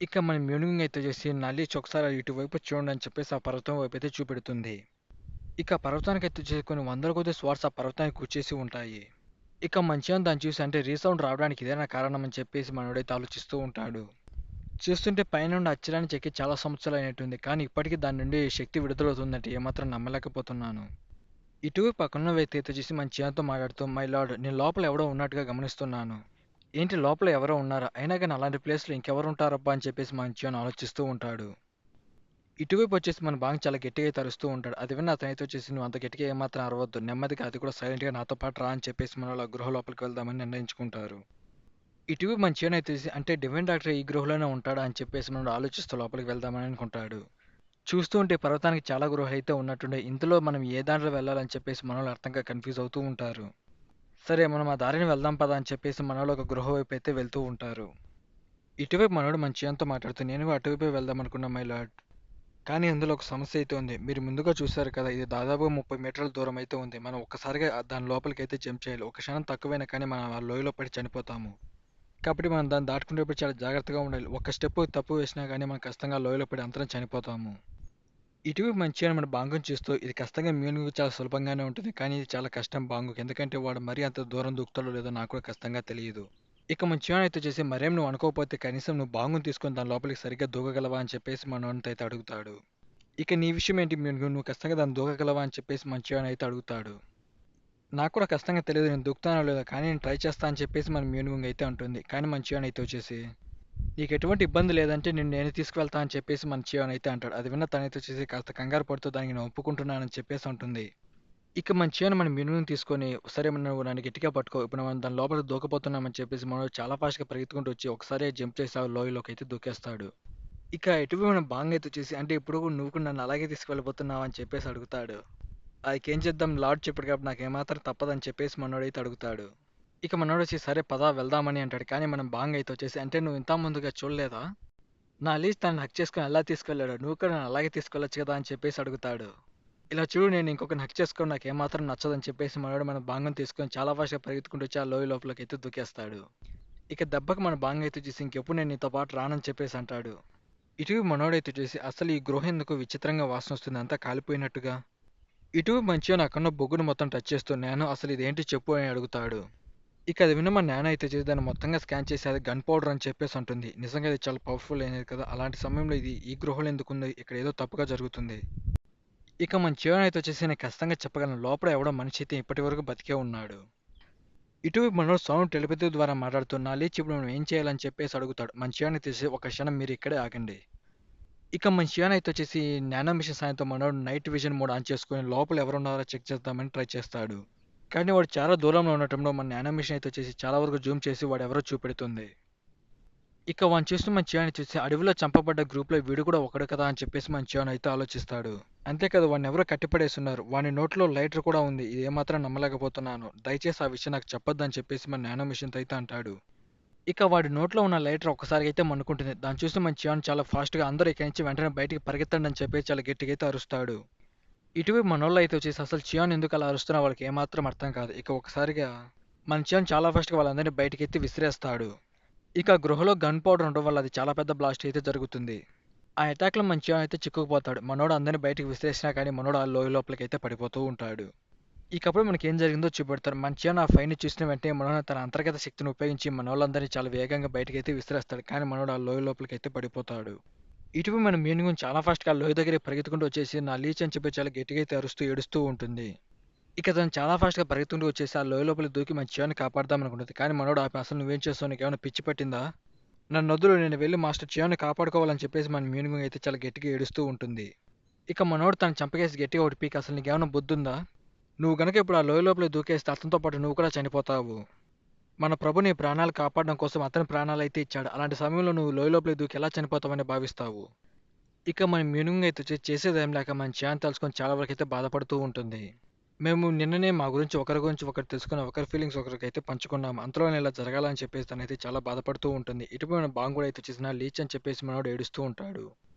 Speaker 1: ఇక మన మ్యూనింగ్ అయితే చేసి నల్లి ఒకసారి ఇటువైపు చూడండి అని చెప్పేసి ఆ పర్వతం వైపు అయితే చూపెడుతుంది. ఇక పర్వతానికి అయితే చేసి కొన్ని వందల కొద్ది స్వార్స్ ఆ పర్వతానికి కూర్చేసి ఉంటాయి. ఇక మంచిగా దాన్ని చూసి అంటే రీసౌండ్ రావడానికి ఇదేనా కారణం అని చెప్పేసి మనోడైతే ఆలోచిస్తూ ఉంటాడు. చూస్తుంటే పైనుండి అచ్చరాన్ని చెక్కి చాలా సంవత్సరాలు అయినట్టుంది, కానీ ఇప్పటికీ దాని నుండి శక్తి విడుదలవుతుందంటే ఏమాత్రం నమ్మలేకపోతున్నాను. ఇటు పక్కన వ్యక్తి అయితే చూసి మన చియాన్తో మాట్లాడుతూ మై లార్డ్ నేను లోపల ఎవడో ఉన్నట్టుగా గమనిస్తున్నాను. ఏంటి లోపల ఎవరో ఉన్నారా, అయినా కానీ అలాంటి ప్లేస్లో ఇంకెవరు ఉంటారబ్బా అని చెప్పేసి మన చియాన్ ఆలోచిస్తూ ఉంటాడు. ఇటువైపు వచ్చేసి మన బాంగ్ చాలా గట్టిగా అయితే అరుస్తూ ఉంటాడు, అది విన్న అతనైతే వచ్చేసి నువ్వు అంత గట్టిగా ఏమాత్రం అరవద్దు, నెమ్మదిగా అది కూడా సైలెంట్గా నాతో పాటు రా అని చెప్పేసి మన వాళ్ళ గృహ లోపలికి వెళ్దామని నిర్ణయించుకుంటారు. ఇటువైపు మన చియాన్ అయితే అంటే డివైన్ డాక్టర్ ఈ గృహలోనే ఉంటాడా అని చెప్పేసి మనం ఆలోచిస్తూ లోపలికి వెళ్దామని అనుకుంటాడు. చూస్తూ ఉంటే పర్వతానికి చాలా గృహాలు అయితే ఉన్నట్టుండే, ఇందులో మనం ఏ దాంట్లో వెళ్ళాలని చెప్పేసి మనోళ్ళు అర్థంగా కన్ఫ్యూజ్ అవుతూ ఉంటారు. సరే మనం ఆ దారిని వెళ్దాం పదా అని చెప్పేసి మనోళ్ళు ఒక గృహ వైపు అయితే వెళ్తూ ఉంటారు. ఇటువైపు మనోడు మన చియాన్తో మాట్లాడుతూ నేను కూడా అటువైపే వెళ్దాం అనుకున్నా మై లార్డ్, కానీ అందులో ఒక సమస్య అయితే ఉంది, మీరు ముందుగా చూశారు కదా ఇది దాదాపు 30 మీటర్ల దూరం అయితే ఉంది, మనం ఒక్కసారిగా దాని లోపలికి అయితే జంప్ చేయాలి, ఒక క్షణం తక్కువైనా కానీ మనం ఆ లోయలో పడి చనిపోతాము. కాబట్టి మనం దాన్ని దాటుకునేటప్పుడు చాలా జాగ్రత్తగా ఉండాలి, ఒక స్టెప్ తప్పు వేసినా కానీ మనం ఖచ్చితంగా ఆ లోయలో పడి అందరం చనిపోతాము. ఇటువైపు మంచిగా మన బాంగుని చూస్తూ ఇది ఖచ్చితంగా మ్యూనింగ్ చాలా సులభంగానే ఉంటుంది, కానీ ఇది చాలా కష్టం బాంగుకి, ఎందుకంటే వాడు మరీ అంత దూరం దూకుతాడో లేదో నాకు కూడా ఖచ్చితంగా తెలియదు. ఇక మంచిగా అయితే చేసి మరేం నువ్వు అనుకోకపోతే కనీసం నువ్వు బాంగుని తీసుకొని దాని లోపలికి సరిగ్గా దూకగలవా అని చెప్పేసి మనోడితో అయితే అడుగుతాడు. ఇక నీ విషయం ఏంటి మ్యూనింగ్, నువ్వు ఖచ్చితంగా దాన్ని దూకగలవా అని చెప్పేసి మంచిగా అయితే అడుగుతాడు. నాకు కూడా ఖచ్చితంగా తెలియదు నేను దూకుతానో లేదో, కానీ నేను ట్రై చేస్తా అని చెప్పేసి మన మ్యూనింగ్ అయితే ఉంటుంది. కానీ మంచిగా అయితే వచ్చేసి నీకు ఎటువంటి ఇబ్బంది లేదంటే నేను తీసుకువెళ్తా అని చెప్పేసి మన చియాన్ అయితే అంటాడు. అది విన్న తనైతే వచ్చేసి కాస్త కంగారు పడుతూ దానికి నేను ఒప్పుకుంటున్నానని చెప్పేసి ఉంటుంది. ఇక మంచిగానే మనం మినుముని తీసుకొని, సరే నువ్వు నన్ను గట్టిగా పట్టుకో. ఇప్పుడు మనం దాని లోపలికి దూకబోతున్నామని చెప్పేసి మనోడు చాలా ఫాస్ట్‌గా పరిగెత్తుకుంటూ వచ్చి ఒకసారే జంప్ చేసి ఆ లోయలోకైతే దూకేస్తాడు. ఇక ఎటువైపు మన బాంగ్ అయితే చూసి, అంటే ఇప్పుడు కూడా నువ్వు కూడా నన్ను అలాగే తీసుకెళ్ళిపోతున్నావా అని చెప్పేసి అడుగుతాడు. "అదికేం చేద్దాం, లార్డ్ చెప్పాడు కాబట్టి నాకేమాత్రం తప్పదని" చెప్పేసి మనోడైతే అడుగుతాడు. ఇక మనోడొచ్చి సరే పద వెళ్దామని అంటాడు. కానీ మనం బాంగ్ అయితే వచ్చేసి, "అంటే నువ్వు ఇంత ముందుగా చూడలేదా? నా లీజ్ తనని హగ్ చేసుకొని ఎలా తీసుకెళ్ళాడో, నువ్వు కూడా నన్ను అలాగే తీసుకెళ్ళొచ్చు కదా" అని చెప్పేసి అడుగుతాడు. ఇలా చూడు, నేను ఇంకొకరిని హక్ చేసుకోవడం నాకేమాత్రం నచ్చదని చెప్పేసి మనోడు మన బాంగం తీసుకొని చాలా ఫాస్ట్‌గా పరిగెత్తుకుంటూ వచ్చి ఆ లోయ లోపలికైతే దూకేస్తాడు. ఇక దెబ్బకి మన బాంగ అయితే చూసి ఇంకెప్పుడు నేను నీతో పాటు రానని చెప్పేసి అంటాడు. ఇటు మనోడైతే చూసి అసలు ఈ గృహ ఎందుకు విచిత్రంగా వాసన వస్తుంది, అంతా కాలిపోయినట్టుగా. ఇటు మంచిగా నాకున్న బొగ్గును మొత్తం టచ్ చేస్తూ నేను అసలు ఇదేంటి చెప్పు అని అడుగుతాడు. ఇక అది విన్న మా నాన్న అయితే చేసి దాన్ని మొత్తంగా స్కాన్ చేసి అది గన్ పౌడర్ అని చెప్పేసి అంటుంది. నిజంగా ఇది చాలా పవర్ఫుల్ అయినది కదా, అలాంటి సమయంలో ఇది ఈ గృహలో ఎందుకుంది, ఇక్కడ ఏదో తప్పుగా జరుగుతుంది. ఇక మన చివరన అయితే వచ్చేసి నేను ఖచ్చితంగా చెప్పగలను, లోపల ఎవడో మనిషి అయితే ఇప్పటి వరకు బతికే ఉన్నాడు. ఇటువైపు మనోడు సౌండ్ టెలిపతి ద్వారా మాట్లాడుతూ నా లేచి ఇప్పుడు మనం ఏం చేయాలని చెప్పేసి అడుగుతాడు. మన చివరన తీసి ఒక క్షణం మీరు ఇక్కడే ఆగండి. ఇక మన చివరన అయితే వచ్చేసి నానో మిషన్ సాయంతో మనోడు నైట్ విజన్ మోడ్ ఆన్ చేసుకొని లోపల ఎవరున్నారో చెక్ చేద్దామని ట్రై చేస్తాడు. కానీ వాడు చాలా దూరంలో ఉండటంలో మన నానో మిషన్ అయితే వచ్చేసి చాలా వరకు జూమ్ చేసి వాడు ఎవరో చూపెడుతుంది. ఇక వాడిని చూస్తూ మన చివరని చూసి అడవిలో చంపబడ్డ గ్రూప్లో వీడు కూడా ఒకడు కదా అని చెప్పేసి మన చివరన అయితే ఆలోచిస్తాడు. అంతేకాదు వాడిని ఎవరో కట్టిపడేస్తున్నారు. వాని నోట్లో లైటర్ కూడా ఉంది. ఇది ఏమాత్రం నమ్మలేకపోతున్నాను. దయచేసి ఆ విషయం నాకు చెప్పొద్దని చెప్పేసి మన నానో మిషన్‌తో అయితే అంటాడు. ఇక వాడి నోట్లో ఉన్న లైటర్ ఒక్కసారిగా అయితే మండుకుంటుంది. దాన్ని చూసి మన చియాన్ చాలా ఫాస్ట్‌గా అందరూ ఇక్కడి నుంచి వెంటనే బయటికి పరిగెత్తండి అని చెప్పేసి చాలా గట్టిగా అయితే అరుస్తాడు. ఇటువైపు మనోళ్ళు అయితే వచ్చేసి అసలు చియాన్ ఎందుకు అలా అరుస్తున్నా వాళ్ళకి ఏమాత్రం అర్థం కాదు. ఇక ఒకసారిగా మన చియాన్ చాలా ఫాస్ట్‌గా వాళ్ళందరినీ బయటికెత్తి విసిరేస్తాడు. ఇక గృహలో గన్ పౌడర్ ఉండడం వల్ల అది చాలా పెద్ద బ్లాస్ట్ అయితే జరుగుతుంది. ఆ అటాక్‌లో మన చియాన్ అయితే చిక్కుకుపోతాడు. మనోడు అందరిని బయటికి విసిరేసినా కానీ మనోడు ఆ లోయ లోపలికైతే పడిపోతూ ఉంటాడు. ఇకప్పుడు మనకేం జరిగిందో చూపెడతారు. మంచిగా ఆ ఫైట్‌ని చూసిన వెంటనే మనోడు తన అంతర్గత శక్తిని ఉపయోగించి మనోళ్ళందరినీ చాలా వేగంగా బయటకైతే విసిరేస్తాడు. కానీ మనోడు ఆ లోయ లోపలికైతే పడిపోతాడు. ఇటువైపు మన మ్యూనిగున్ చాలా ఫాస్ట్‌గా ఆ లోయ దగ్గరికి పరిగెత్తుకుంటూ వచ్చేసి నా లీచ్ అని చెప్పి చాలా గట్టిగా అయితే అరుస్తూ ఏడుస్తూ ఉంటుంది. ఇక తను చాలా ఫాస్ట్‌గా పరిగెత్తుకుంటూ వచ్చేసి ఆ లోయ లోపలికి దూకి మన చియాన్ని కాపాడదాం అనుకుంటుంది. కానీ మనోడు ఆపి అసలు నువ్వేం చేస్తావు? నీకేమైనా పిచ్చి పట్టిందా? నన్నొదులు, నేను వెళ్లి మాస్టర్ చియాన్ని కాపాడుకోవాలని చెప్పేసి మన మ్యూనిగున్ అయితే చాలా గట్టిగా ఏడుస్తూ ఉంటుంది. ఇక మనోడు తను చంపకేసి గట్టిగా ఒకటి పీకి అసలు నీకేమైనా బుద్ధుందా? నువ్వు గనక ఇప్పుడు ఆ లోయ లోపలికి దూకేస్తే అతనితో పాటు నువ్వు కూడా చనిపోతావు. మన ప్రభు నీ ప్రాణాలు కాపాడడం కోసం అతని ప్రాణాలైతే ఇచ్చాడు. అలాంటి సమయంలో నువ్వు లోయ లోపలికి దూకి ఎలా చనిపోతావని భావిస్తావు? ఇక మన మ్యూనింగ్ అయితే చేసేదేం లేక మన చియాన్ తలుచుకొని చాలా వరకైతే బాధపడుతూ ఉంటుంది. మేము నిన్ననే మా గురించి ఒకరి గురించి ఒకరు తెలుసుకుని ఒకరి ఫీలింగ్స్ ఒకరికైతే పంచుకున్నాము. అంతలోనే ఇలా జరగాలని చెప్పేసి తనైతే చాలా బాధపడుతూ ఉంటుంది. ఇటువైపు మన బాంగ్ కూడా అయితే చేసిన లీచ్ అని చెప్పేసి మనోడు ఏడుస్తూ ఉంటాడు.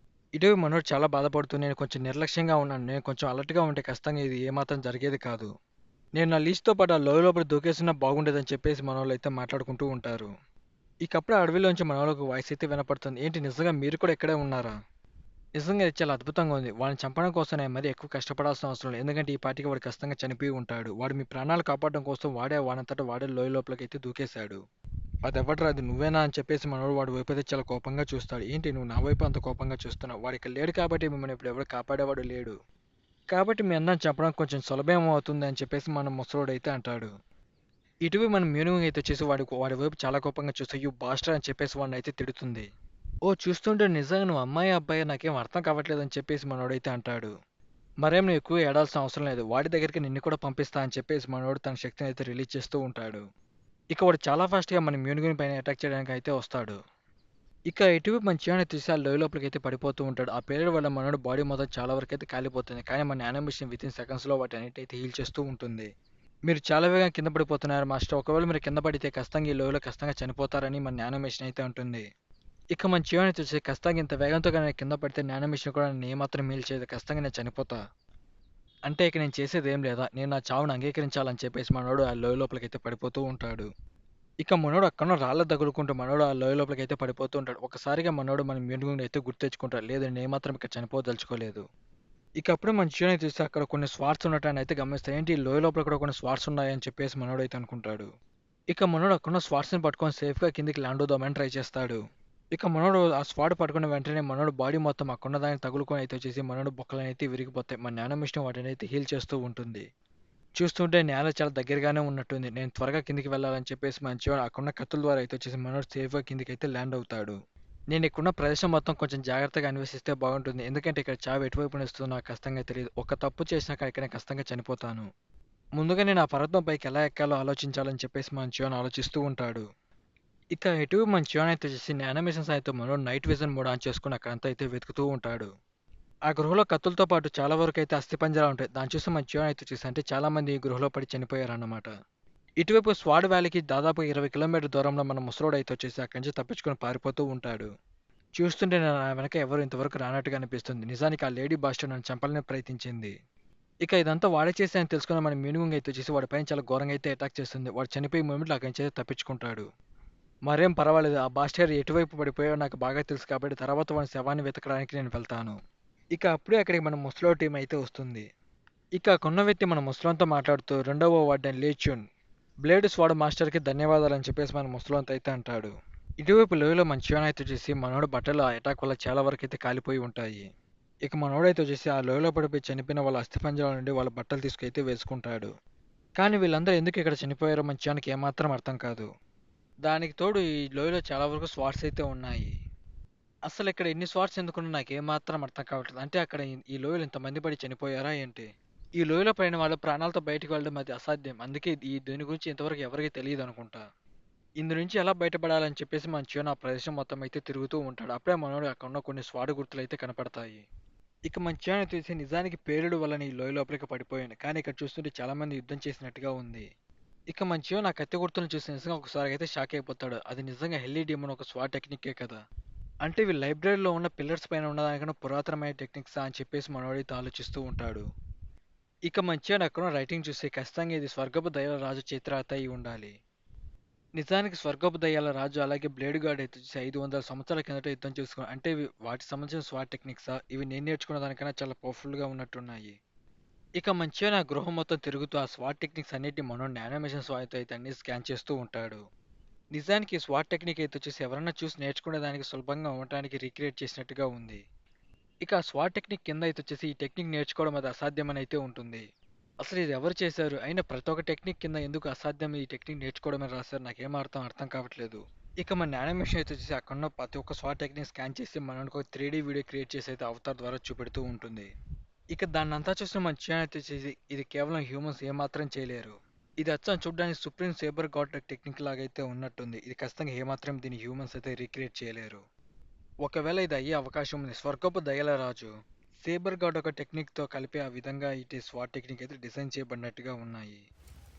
Speaker 1: ఇటువైపు మనోడు చాలా బాధపడుతూ నేను కొంచెం నిర్లక్ష్యంగా ఉన్నాను. నేను కొంచెం అలర్ట్‌గా ఉంటే ఖచ్చితంగా ఇది ఏమాత్రం జరిగేది కాదు. నేను నా లీజ్‌తో పాటు ఆ లోయ లోపల దూకేసినా బాగుండేదని చెప్పేసి మనోళ్ళైతే మాట్లాడుకుంటూ ఉంటారు. ఇకప్పుడే అడవిలోంచి మనోళ్ళకి వాయిస్ అయితే వినపడుతుంది. ఏంటి నిజంగా మీరు కూడా ఇక్కడే ఉన్నారా? నిజంగా ఇది చాలా అద్భుతంగా ఉంది. వాడిని చంపడం కోసం నేను మరీ ఎక్కువ కష్టపడాల్సిన అవసరం లేదు. ఎందుకంటే ఈ పాటికి వాడు ఖచ్చితంగా చనిపోయి ఉంటాడు. వాడు మీ ప్రాణాలు కాపాడడం కోసం వాడంతట వాడే లోయ లోపలికైతే దూకేశాడు. అదెవ్వడ్రా, అది నువ్వేనా అని చెప్పేసి మనోడు వాడి వైపు అయితే చాలా కోపంగా చూస్తాడు. ఏంటి నువ్వు నా వైపు అంత కోపంగా చూస్తున్నావు? వాడు ఇక్కడ లేడు కాబట్టి మిమ్మల్ని ఇప్పుడు ఎవడు కాపాడేవాడు లేడు. కాబట్టి మీ అందరిని చంపడం కొంచెం సులభం అవుతుంది అని చెప్పేసి మన ముసలోడైతే అంటాడు. ఇటువైపు మనం మ్యూనింగ్ అయితే వచ్చేసి వాడి వైపు చాలా కోపంగా చూస్తే యూ బాస్టర్ అని చెప్పేసి వాడిని అయితే తిడుతుంది. ఓ చూస్తుంటే నిజంగా నువ్వు అమ్మాయి అబ్బాయి నాకేం అర్థం కావట్లేదు అని చెప్పేసి మనోడైతే అంటాడు. మరేం నువ్వు ఎక్కువ ఏడాల్సిన అవసరం లేదు. వాడి దగ్గరికి నిన్ను కూడా పంపిస్తా అని చెప్పేసి మనోడు తన శక్తిని అయితే రిలీజ్ చేస్తూ ఉంటాడు. ఇక వాడు చాలా ఫాస్ట్‌గా మన మ్యూనిగుని పైన అటాక్ చేయడానికి అయితే వస్తాడు. ఇక ఇటువైపు మన చియాని తీసి ఆ లోయ లోపలికి అయితే పడిపోతూ ఉంటాడు. ఆ పేలుడు వల్ల మనోడి బాడీ మొత్తం చాలా వరకు అయితే కాలిపోతుంది. కానీ మన యానిమేషన్ వితిన్ సెకండ్స్‌లో వాటన్నిటిని హీల్ చేస్తూ ఉంటుంది. మీరు చాలా వేగంగా కింద పడిపోతున్నారు మాస్టర్. ఒకవేళ మీరు కింద పడితే ఖచ్చితంగా ఈ లోయలో ఖచ్చితంగా చనిపోతారని మన యానిమేషన్ అయితే అంటుంది. ఇక మన చివరన చూసి ఖచ్చితంగా ఇంత వేగంతో కానీ నేను కింద పడితే యానిమేషన్ కూడా నన్ను ఏమాత్రం మేలు చేయదు. ఖచ్చితంగా నేను చనిపోతా. అంటే ఇక నేను చేసేది ఏం లేదా? నేను నా చావును అంగీకరించాలని చెప్పేసి మనోడు ఆ లోయ లోపలికైతే పడిపోతూ ఉంటాడు. ఇక మనోడు అక్కడున్న రాళ్ళ తగులుకుంటూ మనోడు ఆ లోయ లోపలికైతే పడిపోతూ ఉంటాడు. ఒకసారిగా మనోడు మన మ్యూనిగుండి అయితే గుర్తెచ్చుకుంటాడు. లేదు నేను ఏమాత్రం ఇక్కడ చనిపోదలుచుకోలేదు. ఇక అప్పుడే మన చివరన చూస్తే అక్కడ కొన్ని స్వార్ట్స్ ఉన్నట్టు అయితే గమనిస్తాడు. ఏంటి ఈ లోయ లోపల కూడా కొన్ని స్వార్ట్స్ ఉన్నాయని చెప్పేసి మనోడైతే అనుకుంటాడు. ఇక మనోడు అక్కడున్న స్వార్ట్స్‌ని పట్టుకొని సేఫ్‌గా కిందికి ల్యాండ్ అవుదామని ట్రై చేస్తాడు. ఇక మనోడు ఆ స్పాట్ పట్టుకున్న వెంటనే మనోడు బాడీ మొత్తం అక్కడున్న దానికి తగులుకొని అయితే వచ్చేసి మనోడు బొక్కలనైతే విరిగిపోతాయి. మన నానోమిషన్ వాటినైతే హీల్ చేస్తూ ఉంటుంది. చూస్తుంటే నేల చాలా దగ్గరగానే ఉన్నట్టుంది. నేను త్వరగా కిందికి వెళ్ళాలని చెప్పేసి మంచిగా అక్కడున్న కత్తుల ద్వారా అయితే వచ్చేసి మనోడు సేఫ్‌గా కిందికైతే ల్యాండ్ అవుతాడు. నేను ఇక్కడున్న ప్రదేశం మొత్తం కొంచెం జాగ్రత్తగా అన్వేషిస్తే బాగుంటుంది. ఎందుకంటే ఇక్కడ చావు ఎటువైపు వస్తుందో నాకు కష్టంగా తెలియదు. ఒక తప్పు చేసినాక ఇక్కడ కష్టంగా చనిపోతాను. ముందుగా నేను ఆ పర్వతం పైకి ఎలా ఎక్కాలో ఆలోచించాలని చెప్పేసి మన చియోన్ ఆలోచిస్తూ ఉంటాడు. ఇక ఎటు మన చియోన్ అయితే వచ్చేసి యానిమేషన్ సాయంతో మనోడు నైట్ విజన్ మోడ్ ఆన్ చేసుకుని అక్కడంతా అయితే వెతుకుతూ ఉంటాడు. ఆ గృహలో కత్తులతో పాటు చాలా వరకు అయితే అస్థిపంజరాలు ఉంటాయి. దాన్ని చూసి మన చియోన్ అయితే చూసి అంటే చాలా మంది ఈ గృహలో పడి చనిపోయారన్నమాట. ఇటువైపు స్వాడ్ వ్యాలీకి దాదాపు 20 కిలోమీటర్ల దూరంలో మన ముసలోడు అయితే వచ్చేసి అక్కడి నుంచి తప్పించుకొని పారిపోతూ ఉంటాడు. చూస్తుంటే నా వెనక ఎవరు ఇంతవరకు రానట్టుగా అనిపిస్తుంది. నిజానికి ఆ లేడీ బాస్టర్ నన్ను చంపాలని ప్రయత్నించింది. ఇక ఇదంతా వాడే చేసి అని తెలుసుకున్న మన మీనుగుంగ అయితే వచ్చేసి వాడి పైన చాలా ఘోరంగా అయితే అటాక్ చేస్తుంది. వాడు చనిపోయే మూమెంట్లో అక్కడి నుంచి అయితే తప్పించుకుంటాడు. మరేం పర్వాలేదు. ఆ బాస్టర్ ఎటువైపు పడిపోయాడో నాకు బాగా తెలుసు కాబట్టి తర్వాత వాడి శవాన్ని వెతకడానికి నేను వెళ్తాను. ఇక అప్పుడే అక్కడికి మన ముసలో టీం అయితే వస్తుంది. ఇక కొన్న వ్యక్తి మన ముసలంతో మాట్లాడుతూ రెండవ వార్డెన్ లేచ్యూన్ బ్లేడ్ స్వాడ్ మాస్టర్కి ధన్యవాదాలు అని చెప్పేసి మన ముసలంతో అయితే అంటాడు. ఇటువైపు లోయలో మన చివన అయితే చూసి మనోడు బట్టలు ఆ అటాక్ వల్ల చాలా వరకు అయితే కాలిపోయి ఉంటాయి. ఇక మనోడైతే వచ్చేసి ఆ లోయలో పడిపోయి చనిపోయిన వాళ్ళ అస్థిపంజరాల నుండి వాళ్ళ బట్టలు తీసుకైతే వేసుకుంటాడు. కానీ వీళ్ళందరూ ఎందుకు ఇక్కడ చనిపోయారో మన చివనికి ఏమాత్రం అర్థం కాదు. దానికి తోడు ఈ లోయలో చాలా వరకు స్వాట్స్ అయితే ఉన్నాయి. అసలు ఇక్కడ ఎన్ని స్వాట్స్ ఎందుకున్నా నాకు ఏమాత్రం అర్థం కావట్లేదు. అంటే అక్కడ ఈ లోయలో ఇంతమంది పడి చనిపోయారా ఏంటి? ఈ లోయలో పడిన వాళ్ళ ప్రాణాలతో బయటకు వెళ్ళడం అది అసాధ్యం. అందుకే దీని గురించి ఇంతవరకు ఎవరికీ తెలియదు అనుకుంటా. ఇందు నుంచి ఎలా బయటపడాలని చెప్పేసి మన చివన ఆ ప్రదేశం మొత్తం అయితే తిరుగుతూ ఉంటాడు. అప్పుడే మనోడు అక్కడ ఉన్న కొన్ని స్వాడు గుర్తులు అయితే కనపడతాయి. ఇక మన చివన తెలిసి నిజానికి పేలుడు వల్ల ఈ లోయ లోపలికి పడిపోయాను. కానీ ఇక్కడ చూస్తుంటే చాలా మంది యుద్ధం చేసినట్టుగా ఉంది. ఇక మన చివన ఆ కత్తి గుర్తులను చూసి నిజంగా ఒకసారి అయితే షాక్ అయిపోతాడు. అది నిజంగా హెల్లీ డీమన్ ఒక స్వా టెక్నికే కదా. అంటే ఇవి లైబ్రరీలో ఉన్న పిల్లర్స్ పైన ఉన్నదానికన్నా పురాతనమైన టెక్నిక్సా అని చెప్పేసి మనోడైతే ఆలోచిస్తూ ఉంటాడు. ఇక మంచిగా అక్కడ రైటింగ్ చూసి ఖచ్చితంగా ఇది స్వర్గపు దయల రాజు చేతిరాత అయి ఉండాలి. నిజానికి స్వర్గపు దయ్యాల రాజు అలాగే బ్లేడ్ గార్డ్ అయితే వచ్చేసి 500 సంవత్సరాల కిందట యుద్ధం చేసుకున్నాడు. అంటే ఇవి వాటికి సంబంధించిన స్వాట్ టెక్నిక్సా? ఇవి నేను నేర్చుకున్న దానికన్నా చాలా పవర్ఫుల్గా ఉన్నట్టున్నాయి. ఇక మంచిగా నా గృహం మొత్తం తిరుగుతూ ఆ స్వాట్ టెక్నిక్స్ అన్నిటి మనోడిని యానిమేషన్ సాయంతో అయితే అన్ని స్కాన్ చేస్తూ ఉంటాడు. నిజానికి ఈ స్వాట్ టెక్నిక్ అయితే వచ్చేసి ఎవరన్నా చూసి నేర్చుకునే దానికి సులభంగా ఉండటానికి రీక్రియేట్ చేసినట్టుగా ఉంది. ఇక ఆ స్వాట్ టెక్నిక్ కింద అయితే వచ్చేసి ఈ టెక్నిక్ నేర్చుకోవడం అది అసాధ్యమని అయితే ఉంటుంది. అసలు ఇది ఎవరు చేశారు? అయినా ప్రతి ఒక్క టెక్నిక్ కింద ఎందుకు అసాధ్యం ఈ టెక్నిక్ నేర్చుకోవడమని రాశారు? నాకేం అర్థం కావట్లేదు. ఇక మన యానిమేషన్ అయితే వచ్చేసి అక్కడున్న ప్రతి ఒక్క స్వాట్ టెక్నిక్ స్కాన్ చేసి మనకు ఒక 3D వీడియో క్రియేట్ చేసి అయితే అవతార్ ద్వారా చూపెడుతూ ఉంటుంది. ఇక దాన్నంతా చూసిన మన చియాన్ అయితే వచ్చేసి ఇది కేవలం హ్యూమన్స్ ఏమాత్రం చేయలేరు. ఇది అచ్చం చూడడానికి సుప్రీం సేబర్ గాడ్ టెక్నిక్ లాగైతే ఉన్నట్టుంది. ఇది ఖచ్చితంగా ఏమాత్రం దీన్ని హ్యూమన్స్ అయితే రీక్రియేట్ చేయలేరు. ఒకవేళ ఇది అయ్యే అవకాశం ఉంది. స్వర్గపు దయల రాజు సేబర్ గాడ్ ఒక టెక్నిక్తో కలిపి ఆ విధంగా ఇటు స్వాట్ టెక్నిక్ అయితే డిజైన్ చేయబడినట్టుగా ఉన్నాయి.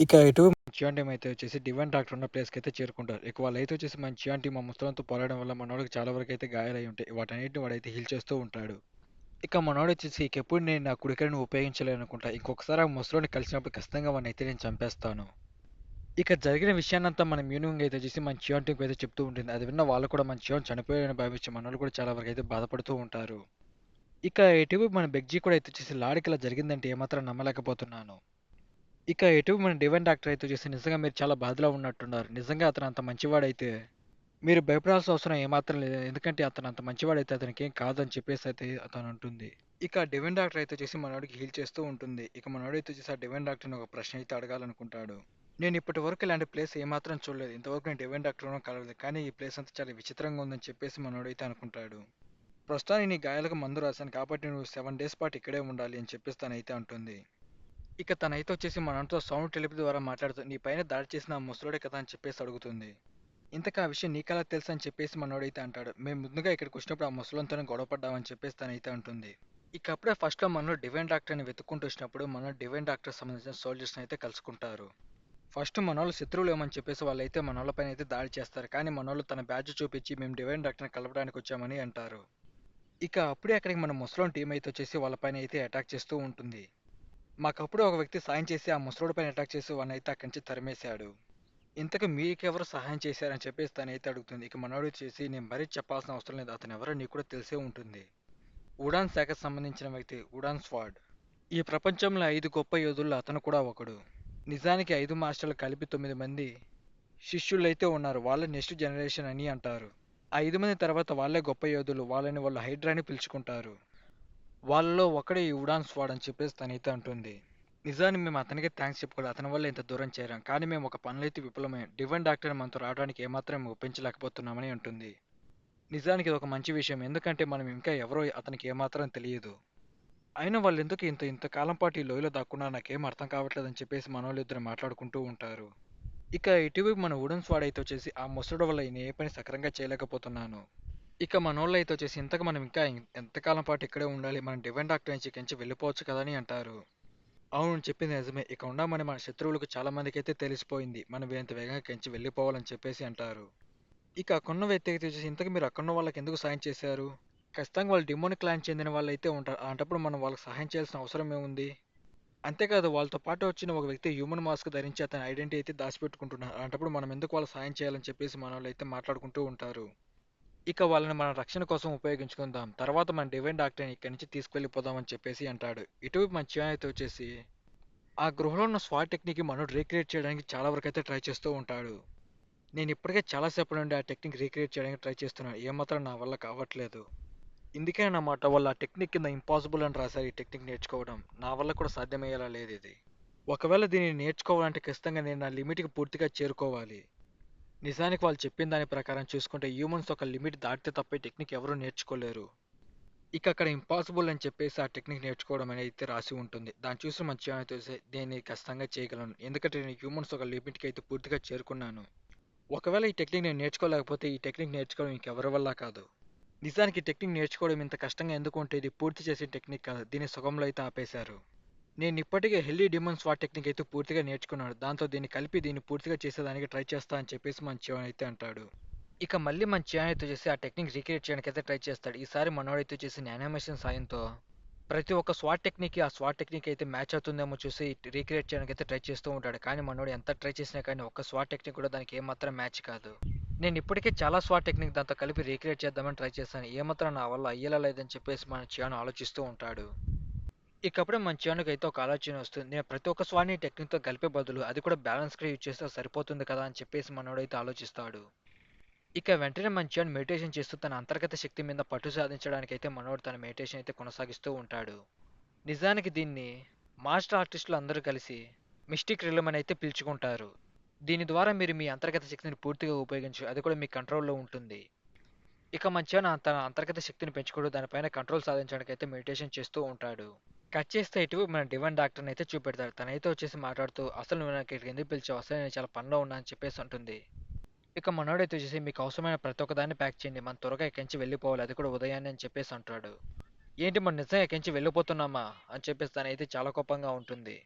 Speaker 1: ఇక ఇటు చియాన్ టీమ్ అయితే వచ్చేసి డివైన్ డాక్టర్ ఉన్న ప్లేస్కి అయితే చేరుకుంటారు. ఇక వాళ్ళైతే వచ్చేసి మన చియాన్ టీమ్ ఆ ముసలంతో పోరాడడం వల్ల మనోడికి చాలా వరకు అయితే గాయాలై ఉంటాయి. వాటన్నిటిని వాడైతే హీల్ చేస్తూ ఉంటాడు. ఇక మనోడు వచ్చేసి ఇక ఎప్పుడు నేను నా కుడికైన ఉపయోగించలేను అనుకుంటా. ఇంకొకసారి ఆ ముసలోని కలిసినప్పుడు ఖచ్చితంగా వాడిని అయితే నేను చంపేస్తాను. ఇక జరిగిన విషయాన్నంతా మన మ్యూనింగ్ అయితే చూసి మన చియాన్ టీంకి అయితే చెప్తూ ఉంటుంది. అది విన్న వాళ్ళు కూడా మన చియాన్ చనిపోయాడని భావించి మనోళ్ళు కూడా చాలా వరకు అయితే బాధపడుతూ ఉంటారు. ఇక ఎటువైపు మన బెగ్జీ కూడా అయితే వచ్చేసి లాడికి ఇలా జరిగిందంటే ఏమాత్రం నమ్మలేకపోతున్నాను. ఇక ఎటువైపు మన డివైన్ డాక్టర్ అయితే వచ్చేసి నిజంగా మీరు చాలా బాధలో ఉన్నట్టున్నారు. నిజంగా అతను అంత మంచివాడైతే మీరు భయపడాల్సిన అవసరం ఏమాత్రం లేదు. ఎందుకంటే అతను అంత మంచివాడైతే అతనికి ఏం కాదని చెప్పేసి అయితే అతను అంటుంది. ఇక డివైన్ డాక్టర్ అయితే వచ్చేసి మనోడికి హీల్ చేస్తూ ఉంటుంది. ఇక మనోడైతే వచ్చేసి ఆ డివైన్ డాక్టర్ని ఒక ప్రశ్న అయితే అడగాలనుకుంటాడు. నేను ఇప్పటి వరకు ఇలాంటి ప్లేస్ ఏమాత్రం చూడలేదు. ఇంతవరకు నేను డివైన్ డాక్టర్ను కలవలేదు. కానీ ఈ ప్లేస్ అంతా చాలా విచిత్రంగా ఉందని చెప్పేసి మనోడైతే అనుకుంటాడు. ప్రస్తుతానికి నీ గాయాలకు మందు రాశాను కాబట్టి నువ్వు 7 డేస్ పాటు ఇక్కడే ఉండాలి అని చెప్పేసి తనైతే అంటుంది. ఇక తనైతే వచ్చేసి మనతో సౌండ్ టెలిపతి ద్వారా మాట్లాడుతూ నీ పైన దాడి చేసిన ఆ ముసలోడే కదా అని చెప్పేసి అడుగుతుంది. ఇంతకు ఆ విషయం నీకెలా తెలుసు అని చెప్పేసి మనోడైతే అంటాడు. మేము ముందుగా ఇక్కడికి వచ్చినప్పుడు ఆ ముసలంతోనే గొడవ పడ్డామని చెప్పేసి తనైతే అంటుంది. ఇక అప్పుడే ఫస్ట్లో మనలో డివైన్ డాక్టర్ని వెతుక్కుంటూ వచ్చినప్పుడు మన డివైన్ డాక్టర్ సంబంధించిన సోల్జర్స్ని అయితే కలుసుకుంటారు. ఫస్ట్ మనోళ్ళు శత్రువులు ఏమని చెప్పేసి వాళ్ళైతే మనోళ్ళపైన అయితే దాడి చేస్తారు. కానీ మనోళ్ళు తన బ్యాడ్జ్ చూపించి మేము డివైన్ డాక్టర్ని కలవడానికి వచ్చామని అంటారు. ఇక అప్పుడే అక్కడికి మన ముసలోని టీం అయితే వచ్చేసి వాళ్ళపైన అయితే అటాక్ చేస్తూ ఉంటుంది. మాకప్పుడు ఒక వ్యక్తి సాయం చేసి ఆ ముసలోడి పైన అటాక్ చేసి వాడిని అయితే అక్కడి నుంచి తరిమేశాడు. ఇంతకు మీకెవరు సహాయం చేశారని చెప్పేసి తనైతే అడుగుతుంది. ఇక మనోడు చేసి నేను మరీ చెప్పాల్సిన అవసరం లేదు. అతను ఎవరో నీకు కూడా తెలిసే ఉంటుంది. ఉడాన్ శాఖకు సంబంధించిన వ్యక్తి ఉడాన్ స్వాడ్. ఈ ప్రపంచంలో 5 గొప్ప యోధుల్లో అతను కూడా ఒకడు. నిజానికి 5 మాస్టర్లు కలిపి 9 మంది శిష్యులైతే ఉన్నారు. వాళ్ళ నెక్స్ట్ జనరేషన్ అని అంటారు. ఆ 5 మంది తర్వాత వాళ్ళే గొప్ప యోధులు. వాళ్ళని వాళ్ళు హైడ్రాని పిలుచుకుంటారు. వాళ్ళలో ఒకడే ఈ ఉడాన్ స్వాడ్ అని చెప్పేసి తనైతే అంటుంది. నిజానికి మేము అతనికే థ్యాంక్స్ చెప్పుకోవాలి. అతని వల్ల ఇంత దూరం చేరాం. కానీ మేము ఒక పనులైతే విఫలమయ్యాం. డివైన్ డాక్టర్ మనతో రావడానికి ఏమాత్రం ఒప్పించలేకపోతున్నామని అంటుంది. నిజానికి ఇది ఒక మంచి విషయం. ఎందుకంటే మనం ఇంకా ఎవరో అతనికి ఏమాత్రం తెలియదు. అయినా వాళ్ళెందుకు ఇంతకాలం పాటు ఈ లోయలో దాక్కున్నారో నాకేం అర్థం కావట్లేదని చెప్పేసి మనోళ్ళిద్దరు మాట్లాడుకుంటూ ఉంటారు. ఇక ఇటువైపు మన వుడెన్ స్వాడ్ అయితే వచ్చేసి ఆ ముసలోడు వల్ల నేను ఏ పని సక్రంగా చేయలేకపోతున్నాను. ఇక మనోళ్ళు అయితే వచ్చేసి ఇంతకు మనం ఇంకా ఎంతకాలం పాటు ఇక్కడే ఉండాలి, మనం డివైన్ డాక్టర్ నుంచి ఇక్కడి నుంచి వెళ్ళిపోవచ్చు కదా అని అంటారు. అవును చెప్పింది నిజమే. ఇక ఉండమని మన శత్రువులకు చాలా మందికి అయితే తెలిసిపోయింది. మనం వీరంత వేగంగా ఇక్కడి నుంచి వెళ్ళిపోవాలని చెప్పేసి అంటారు. ఇక అక్కడున్న వ్యక్తి అయితే వచ్చేసి ఇంతకు మీరు అక్కడున్న వాళ్ళకి ఎందుకు సాయం చేశారు? ఖచ్చితంగా వాళ్ళు డిమోనిక్ క్లాన్ చెందిన వాళ్ళైతే ఉంటారు. అలాంటప్పుడు మనం వాళ్ళకి సహాయం చేయాల్సిన అవసరం ఏముంది? అంతేకాదు వాళ్ళతో పాటు వచ్చిన ఒక వ్యక్తి హ్యూమన్ మాస్క్ ధరించి అతని ఐడెంటిటీ అయితే దాచిపెట్టుకుంటున్నారు. అలాంటప్పుడు మనం ఎందుకు వాళ్ళకి సాయం చేయాలని చెప్పేసి మనోళ్ళైతే మాట్లాడుకుంటూ ఉంటారు. ఇక వాళ్ళని మన రక్షణ కోసం ఉపయోగించుకుందాం. తర్వాత మన డివైన్ డాక్టర్ని ఇక్కడి నుంచి తీసుకెళ్ళిపోదాం అని చెప్పేసి అంటాడు. ఇటువైపు మన చియాన్ అయితే వచ్చేసి ఆ గృహలో ఉన్న స్వాట్ టెక్నిక్ మనోడు రీక్రియేట్ చేయడానికి చాలా వరకు అయితే ట్రై చేస్తూ ఉంటాడు. నేను ఇప్పటికే చాలా సేపటి నుండి ఆ టెక్నిక్ రీక్రియేట్ చేయడానికి ట్రై చేస్తున్నాను. ఏమాత్రం నా వల్ల కావట్లేదు. ఇందుకే అన్నమాట వాళ్ళు ఆ టెక్నిక్ కింద ఇంపాసిబుల్ అని రాశారు ఈ టెక్నిక్ నేర్చుకోవడం. నా వల్ల కూడా సాధ్యమయ్యేలా లేదు ఇది. ఒకవేళ దీన్ని నేర్చుకోవాలంటే ఖచ్చితంగా నేను నా లిమిట్‌కి పూర్తిగా చేరుకోవాలి. నిజానికి వాళ్ళు చెప్పిన దాని ప్రకారం చూసుకుంటే హ్యూమన్స్ ఒక లిమిట్ దాటితే తప్ప ఈ టెక్నిక్ ఎవరూ నేర్చుకోలేరు. ఇక అక్కడ ఇంపాసిబుల్ అని చెప్పేసి ఆ టెక్నిక్ నేర్చుకోవడం అనేది అయితే రాసి ఉంటుంది. దాన్ని చూసి మంచిగా తెలిసి నేను ఖచ్చితంగా చేయగలను. ఎందుకంటే నేను హ్యూమన్స్ ఒక లిమిట్‌కి అయితే పూర్తిగా చేరుకున్నాను. ఒకవేళ ఈ టెక్నిక్ నేను నేర్చుకోలేకపోతే ఈ టెక్నిక్ నేర్చుకోవడం ఇంకెవరి వల్ల కాదు. నిజానికి ఈ టెక్నిక్ నేర్చుకోవడం ఇంత కష్టంగా ఎందుకు అంటే ఇది పూర్తి చేసే టెక్నిక్ కాదు. దీన్ని సగంలో అయితే ఆపేశారు. నేను ఇప్పటికే హెల్లీ డిమన్ స్వాట్ టెక్నిక్ అయితే పూర్తిగా నేర్చుకున్నాను. దాంతో దీన్ని కలిపి దీన్ని పూర్తిగా చేసేదానికి ట్రై చేస్తా అని చెప్పేసి మన చివన్ అయితే అంటాడు. ఇక మళ్ళీ మన చివన్ అయితే చేసి ఆ టెక్నిక్ రీక్రియేట్ చేయడానికి అయితే ట్రై చేస్తాడు. ఈసారి మనోడైతే చేసిన యానిమేషన్ సాయంతో ప్రతి ఒక్క స్వాట్ టెక్నిక్‌కి ఆ స్వాట్ టెక్నిక్ అయితే మ్యాచ్ అవుతుందేమో చూసి రీక్రియేట్ చేయడానికి అయితే ట్రై చేస్తూ ఉంటాడు. కానీ మనోడు ఎంత ట్రై చేసినా కానీ ఒక్క స్వాట్ టెక్నిక్ కూడా దానికి ఏమాత్రం మ్యాచ్ కాదు. నేను ఇప్పటికే చాలా స్వాట్ టెక్నిక్ దాంతో కలిపి రీక్రియేట్ చేద్దామని ట్రై చేశాను. ఏమాత్రం నా వల్ల అయ్యేలా లేదని చెప్పేసి మన చియాన్ ఆలోచిస్తూ ఉంటాడు. ఇకప్పుడే మన చియాన్‌కైతే ఒక ఆలోచన వస్తుంది. నేను ప్రతి ఒక్క స్వాట్‌ని టెక్నిక్‌తో కలిపే బదులు అది కూడా బ్యాలెన్స్‌గా యూజ్ చేస్తే సరిపోతుంది కదా అని చెప్పేసి మనోడైతే ఆలోచిస్తాడు. ఇక వెంటనే మన చియాన్ మెడిటేషన్ చేస్తూ తన అంతర్గత శక్తి మీద పట్టు సాధించడానికైతే మనోడు తన మెడిటేషన్ అయితే కొనసాగిస్తూ ఉంటాడు. నిజానికి దీన్ని మాస్టర్ ఆర్టిస్టులు అందరూ కలిసి మిస్టిక్ రిలమ్ అని అయితే పిలుచుకుంటారు. దీని ద్వారా మీరు మీ అంతర్గత శక్తిని పూర్తిగా ఉపయోగించు అది కూడా మీ కంట్రోల్‌లో ఉంటుంది. ఇక మధ్యాహ్నం తన అంతర్గత శక్తిని పెంచుకుంటూ దానిపైన కంట్రోల్ సాధించడానికి అయితే మెడిటేషన్ చేస్తూ ఉంటాడు. కట్ చేస్తే ఇటు మన డివైన్ డాక్టర్ని అయితే చూపెడతాడు. తనైతే వచ్చేసి మాట్లాడుతూ అసలు నువ్వు నాకు ఇక్కడికి ఎందుకు పిలిచావు, అసలు నేను చాలా పనిలో ఉన్నా అని చెప్పేసి అంటుంది. ఇక మనోడైతే వచ్చేసి మీకు అవసరమైన ప్రతి ఒక్కదాన్ని ప్యాక్ చేయండి, మనం త్వరగా ఇక్కడి నుంచి వెళ్ళిపోవాలి, అది కూడా ఉదయాన్నే అని చెప్పేసి అంటాడు. ఏంటి మనం నిజంగా ఇక్కడి నుంచి వెళ్ళిపోతున్నామా అని చెప్పేసి తనైతే చాలా కోపంగా ఉంటుంది.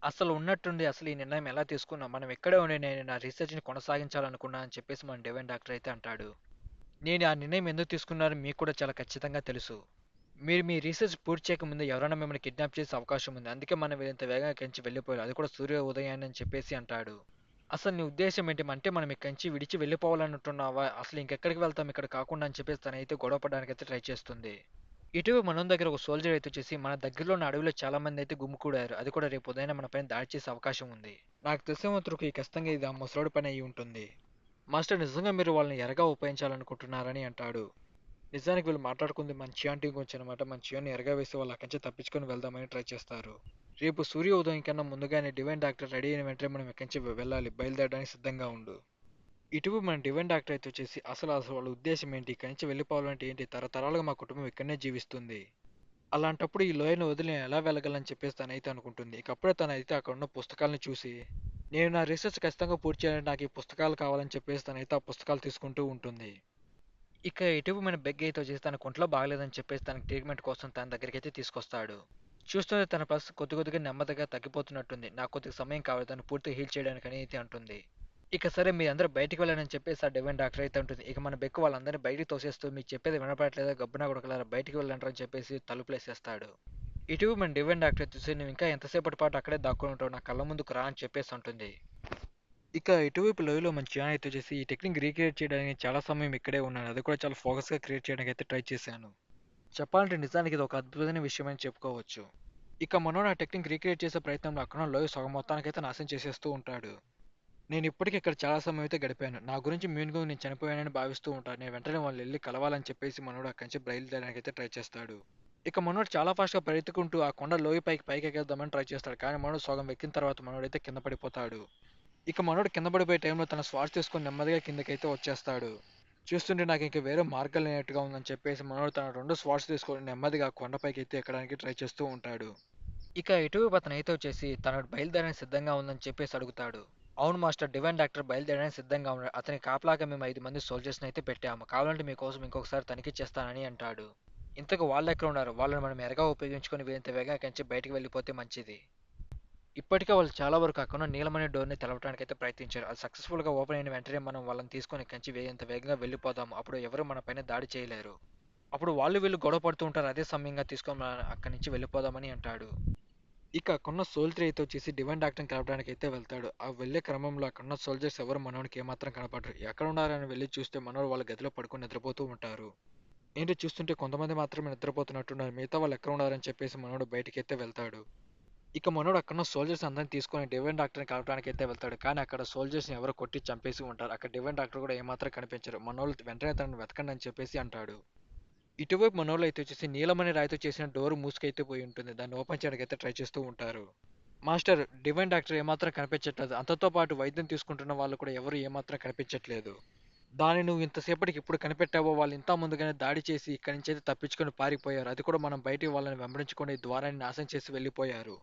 Speaker 1: అసలు ఉన్నట్టుండి అసలు ఈ నిర్ణయం ఎలా తీసుకున్నాం, మనం ఇక్కడే ఉండి నేను నా రీసెర్చ్ని కొనసాగించాలనుకున్నా అని చెప్పేసి మన డివైన్ డాక్టర్ అయితే అంటాడు. నేను ఆ నిర్ణయం ఎందుకు తీసుకున్నారో మీకు కూడా చాలా ఖచ్చితంగా తెలుసు. మీరు మీ రీసెర్చ్ పూర్తి చేయకముందే ఎవరైనా మిమ్మల్ని కిడ్నాప్ చేసే అవకాశం ఉంది. అందుకే మనం వీళ్ళంత వేగంగా ఇక్కడి నుంచి వెళ్ళిపోయారు. అది కూడా సూర్య ఉదయాన్నే అని చెప్పేసి అంటాడు. అసలు నీ ఉద్దేశం ఏంటి? అంటే మనం ఇక్కడి నుంచి విడిచి వెళ్ళిపోవాలనుకుంటున్నావా? అసలు ఇంకెక్కడికి వెళ్తాం ఇక్కడ కాకుండా అని చెప్పేసి తనైతే గొడవ పడడానికైతే ట్రై చేస్తుంది. ఇటు మనం దగ్గర ఒక సోల్జర్ అయితే వచ్చేసి మన దగ్గరలో ఉన్న అడవిలో చాలా మంది అయితే గుమికూడారు. అది కూడా రేపు ఉదయం మన పైన దాడి చేసే అవకాశం ఉంది. నాకు తెలిసే మాత్రం ఈ ఖచ్చితంగా ఇది ఆ ముసలోడి పని అయి ఉంటుంది. మాస్టర్ నిజంగా మీరు వాళ్ళని ఎరగా ఉపయోగించాలనుకుంటున్నారని అంటాడు. నిజానికి వీళ్ళు మాట్లాడుకుంది మన చియాన్ టీం గురించి అనమాట. మన చియాన్ని ఎరగా వేసి వాళ్ళు అక్కడి నుంచి తప్పించుకొని వెళ్దామని ట్రై చేస్తారు. రేపు సూర్య ఉదయం కన్నా ముందుగానే డివైన్ డాక్టర్ రెడీ అయిన వెంటనే మనం ఇక్కడి నుంచి వెళ్ళాలి. బయలుదేరడానికి సిద్ధంగా ఉండు. ఇటువైపు మన డివైన్ డాక్టర్ అయితే వచ్చేసి అసలు వాళ్ళ ఉద్దేశం ఏంటి? ఇక్కడి నుంచి వెళ్ళిపోవాలంటే ఏంటి? తరతరాలుగా మా కుటుంబం ఇక్కడనే జీవిస్తుంది. అలాంటప్పుడు ఈ లోయను వదిలి నేను ఎలా వెళ్ళగలని చెప్పేసి తనైతే అనుకుంటుంది. ఇకప్పుడే తనైతే అక్కడ ఉన్న పుస్తకాలను చూసి నేను నా రీసెర్చ్ ఖచ్చితంగా పూర్తి చేయాలంటే నాకు ఈ పుస్తకాలు కావాలని చెప్పేసి తనైతే ఆ పుస్తకాలు తీసుకుంటూ ఉంటుంది. ఇక ఇటీవల బెగ్ అయితే వచ్చేసి తన ఒంట్లో బాగలేదని చెప్పేసి తనకి ట్రీట్మెంట్ కోసం తన దగ్గరికైతే తీసుకొస్తాడు. చూస్తుంటే తన పరిస్థితి కొద్ది కొద్దిగా నెమ్మదిగా తగ్గిపోతున్నట్టుంది. నాకు కొద్దిగా సమయం కావాలి దాన్ని పూర్తిగా హీల్ చేయడానికని అయితే అంటుంది. ఇక సరే మీరందరూ బయటికి వెళ్ళాలని చెప్పేసి ఆ డివైన్ డాక్టర్ అయితే అంటుంది. ఇక మన బెక్ వాళ్ళందరినీ బయటికి తోసేస్తూ మీకు చెప్పేది వినపడట్లేదా గబ్బునా కొడకలారా బయటికి వెళ్ళంటారు అని చెప్పేసి తలుపులేసేస్తాడు. ఇటీవల మన డివైన్ డాక్టర్ చూసి నువ్వు ఇంకా ఎంతసేపటి పాటు అక్కడే దాక్కుని ఉంటావు నా కళ్ళ ముందుకు రా అని చెప్పేసి అంటుంది. ఇక ఇటువైపు లోయలో మన చియాన్ అయితే వచ్చేసి ఈ టెక్నిక్ రీక్రియేట్ చేయడానికి చాలా సమయం ఇక్కడే ఉన్నాను. అది కూడా చాలా ఫోకస్‌గా క్రియేట్ చేయడానికి అయితే ట్రై చేశాను. చెప్పాలంటే నిజానికి ఇది ఒక అద్భుతమైన విషయం అని చెప్పుకోవచ్చు. ఇక మనోడు ఆ టెక్నిక్ రీక్రియేట్ చేసే ప్రయత్నంలో అక్కడున్న లోయ సగం మొత్తానికైతే నాశనం చేసేస్తూ ఉంటాడు. నేను ఇప్పటికి ఇక్కడ చాలా సమయం అయితే గడిపాను. నా గురించి మ్యూన్‌గా నేను చనిపోయానని భావిస్తూ ఉంటాను. నేను వెంటనే వాళ్ళనెళ్లి కలవాలని చెప్పేసి మనోడు అక్కడి నుంచి బయలుదేరడానికైతే ట్రై చేస్తాడు. ఇక మనోడు చాలా ఫాస్ట్‌గా పరిగెత్తుకుంటూ ఆ కొండ లోయ పైకెక్కేద్దామని ట్రై చేస్తాడు. కానీ మనోడు సగం ఎక్కిన తర్వాత మనోడైతే కింద పడిపోతాడు. ఇక మనోడు కింద పడిపోయే టైంలో తన శ్వాస తీసుకొని నెమ్మదిగా కిందకైతే వచ్చేస్తాడు. చూస్తుంటే నాకు ఇంక వేరే మార్గం లేనట్టుగా ఉందని చెప్పేసి మనోడు తన 2 స్వాట్స్ తీసుకొని నెమ్మదిగా కొండపైకి అయితే ఎక్కడానికి ట్రై చేస్తూ ఉంటాడు. ఇక ఇటువైపు అతనైతే వచ్చేసి తను బయలుదేరడానికి సిద్ధంగా ఉందని చెప్పేసి అడుగుతాడు. అవును మాస్టర్, డివైన్ డాక్టర్ బయలుదేరడానికి సిద్ధంగా ఉన్నాడు. అతని కాపలాగా మేము 5 మంది సోల్జర్స్‌ని అయితే పెట్టాము. కావాలంటే మీకోసం ఇంకొకసారి తనిఖీ చేస్తానని అంటాడు. ఇంతకు వాళ్ళెక్కడ ఉన్నారు? వాళ్ళని మనం ఎరగా ఉపయోగించుకొని వీలైనంత వేగంగా ఇక్కడి నుంచి బయటికి వెళ్ళిపోతే మంచిది. ఇప్పటికే వాళ్ళు చాలా వరకు అక్కడున్న నీలమణి డోర్‌ని తెరవడానికైతే ప్రయత్నించారు. అది సక్సెస్‌ఫుల్‌గా ఓపెన్ అయిన వెంటనే మనం వాళ్ళని తీసుకొని ఇక్కడి నుంచి ఎంత వేగంగా వెళ్ళిపోదాము. అప్పుడు ఎవరు మన పైన దాడి చేయలేరు. అప్పుడు వాళ్ళు వీళ్ళు గొడవ పడుతూ ఉంటారు. అదే సమయంగా తీసుకొని మనం అక్కడి నుంచి వెళ్ళిపోదామని అంటాడు. ఇక అక్కడున్న సోల్జర్ అయితే వచ్చేసి డివైన్ డాక్టర్‌ని కలవడానికి అయితే వెళ్తాడు. ఆ వెళ్ళే క్రమంలో అక్కడున్న సోల్జర్స్ ఎవరు మనోడికి ఏమాత్రం కనపడరు. ఎక్కడున్నారని వెళ్లి చూస్తే మనోడు వాళ్ళ గదిలో పడుకొని నిద్రపోతూ ఉంటారు. ఏంటి చూస్తుంటే కొంతమంది మాత్రమే నిద్రపోతున్నట్టున్నారు. మిగతా వాళ్ళు ఎక్కడ ఉన్నారని చెప్పేసి మనోడు బయటికైతే వెళ్తాడు. ఇక మనోడు అక్కడున్న సోల్జర్స్ అందరిని తీసుకొని డివైన్ డాక్టర్‌ని కలవడానికైతే వెళ్తాడు. కానీ అక్కడ సోల్జర్స్‌ని ఎవరో కొట్టి చంపేసి ఉంటారు. అక్కడ డివైన్ డాక్టర్ కూడా ఏమాత్రం కనిపించరు. మనోళ్ళు వెంటనే తనని వెతకండి అని చెప్పేసి అంటాడు. ఇటువైపు మనోళ్ళు అయితే వచ్చేసి నీలమణి రాయితో చేసిన డోర్ మూసుకైతే పోయి ఉంటుంది. దాన్ని ఓపెన్ చేయడానికైతే ట్రై చేస్తూ ఉంటారు. మాస్టర్, డివైన్ డాక్టర్ ఏమాత్రం కనిపించట్లేదు. అంతతో పాటు వైద్యం తీసుకుంటున్న వాళ్ళు కూడా ఎవరు ఏమాత్రం కనిపించట్లేదు. దాన్ని నువ్వు ఇంతసేపటికి ఇప్పుడు కనిపెట్టావో వాళ్ళు ఇంత ముందుగానే దాడి చేసి ఇక్కడి నుంచి అయితే తప్పించుకొని పారిపోయారు. అది కూడా మనం బయటికి వాళ్ళని వెంబడించుకొని ఈ ద్వారాన్ని నాశనం చేసి వెళ్ళిపోయారు.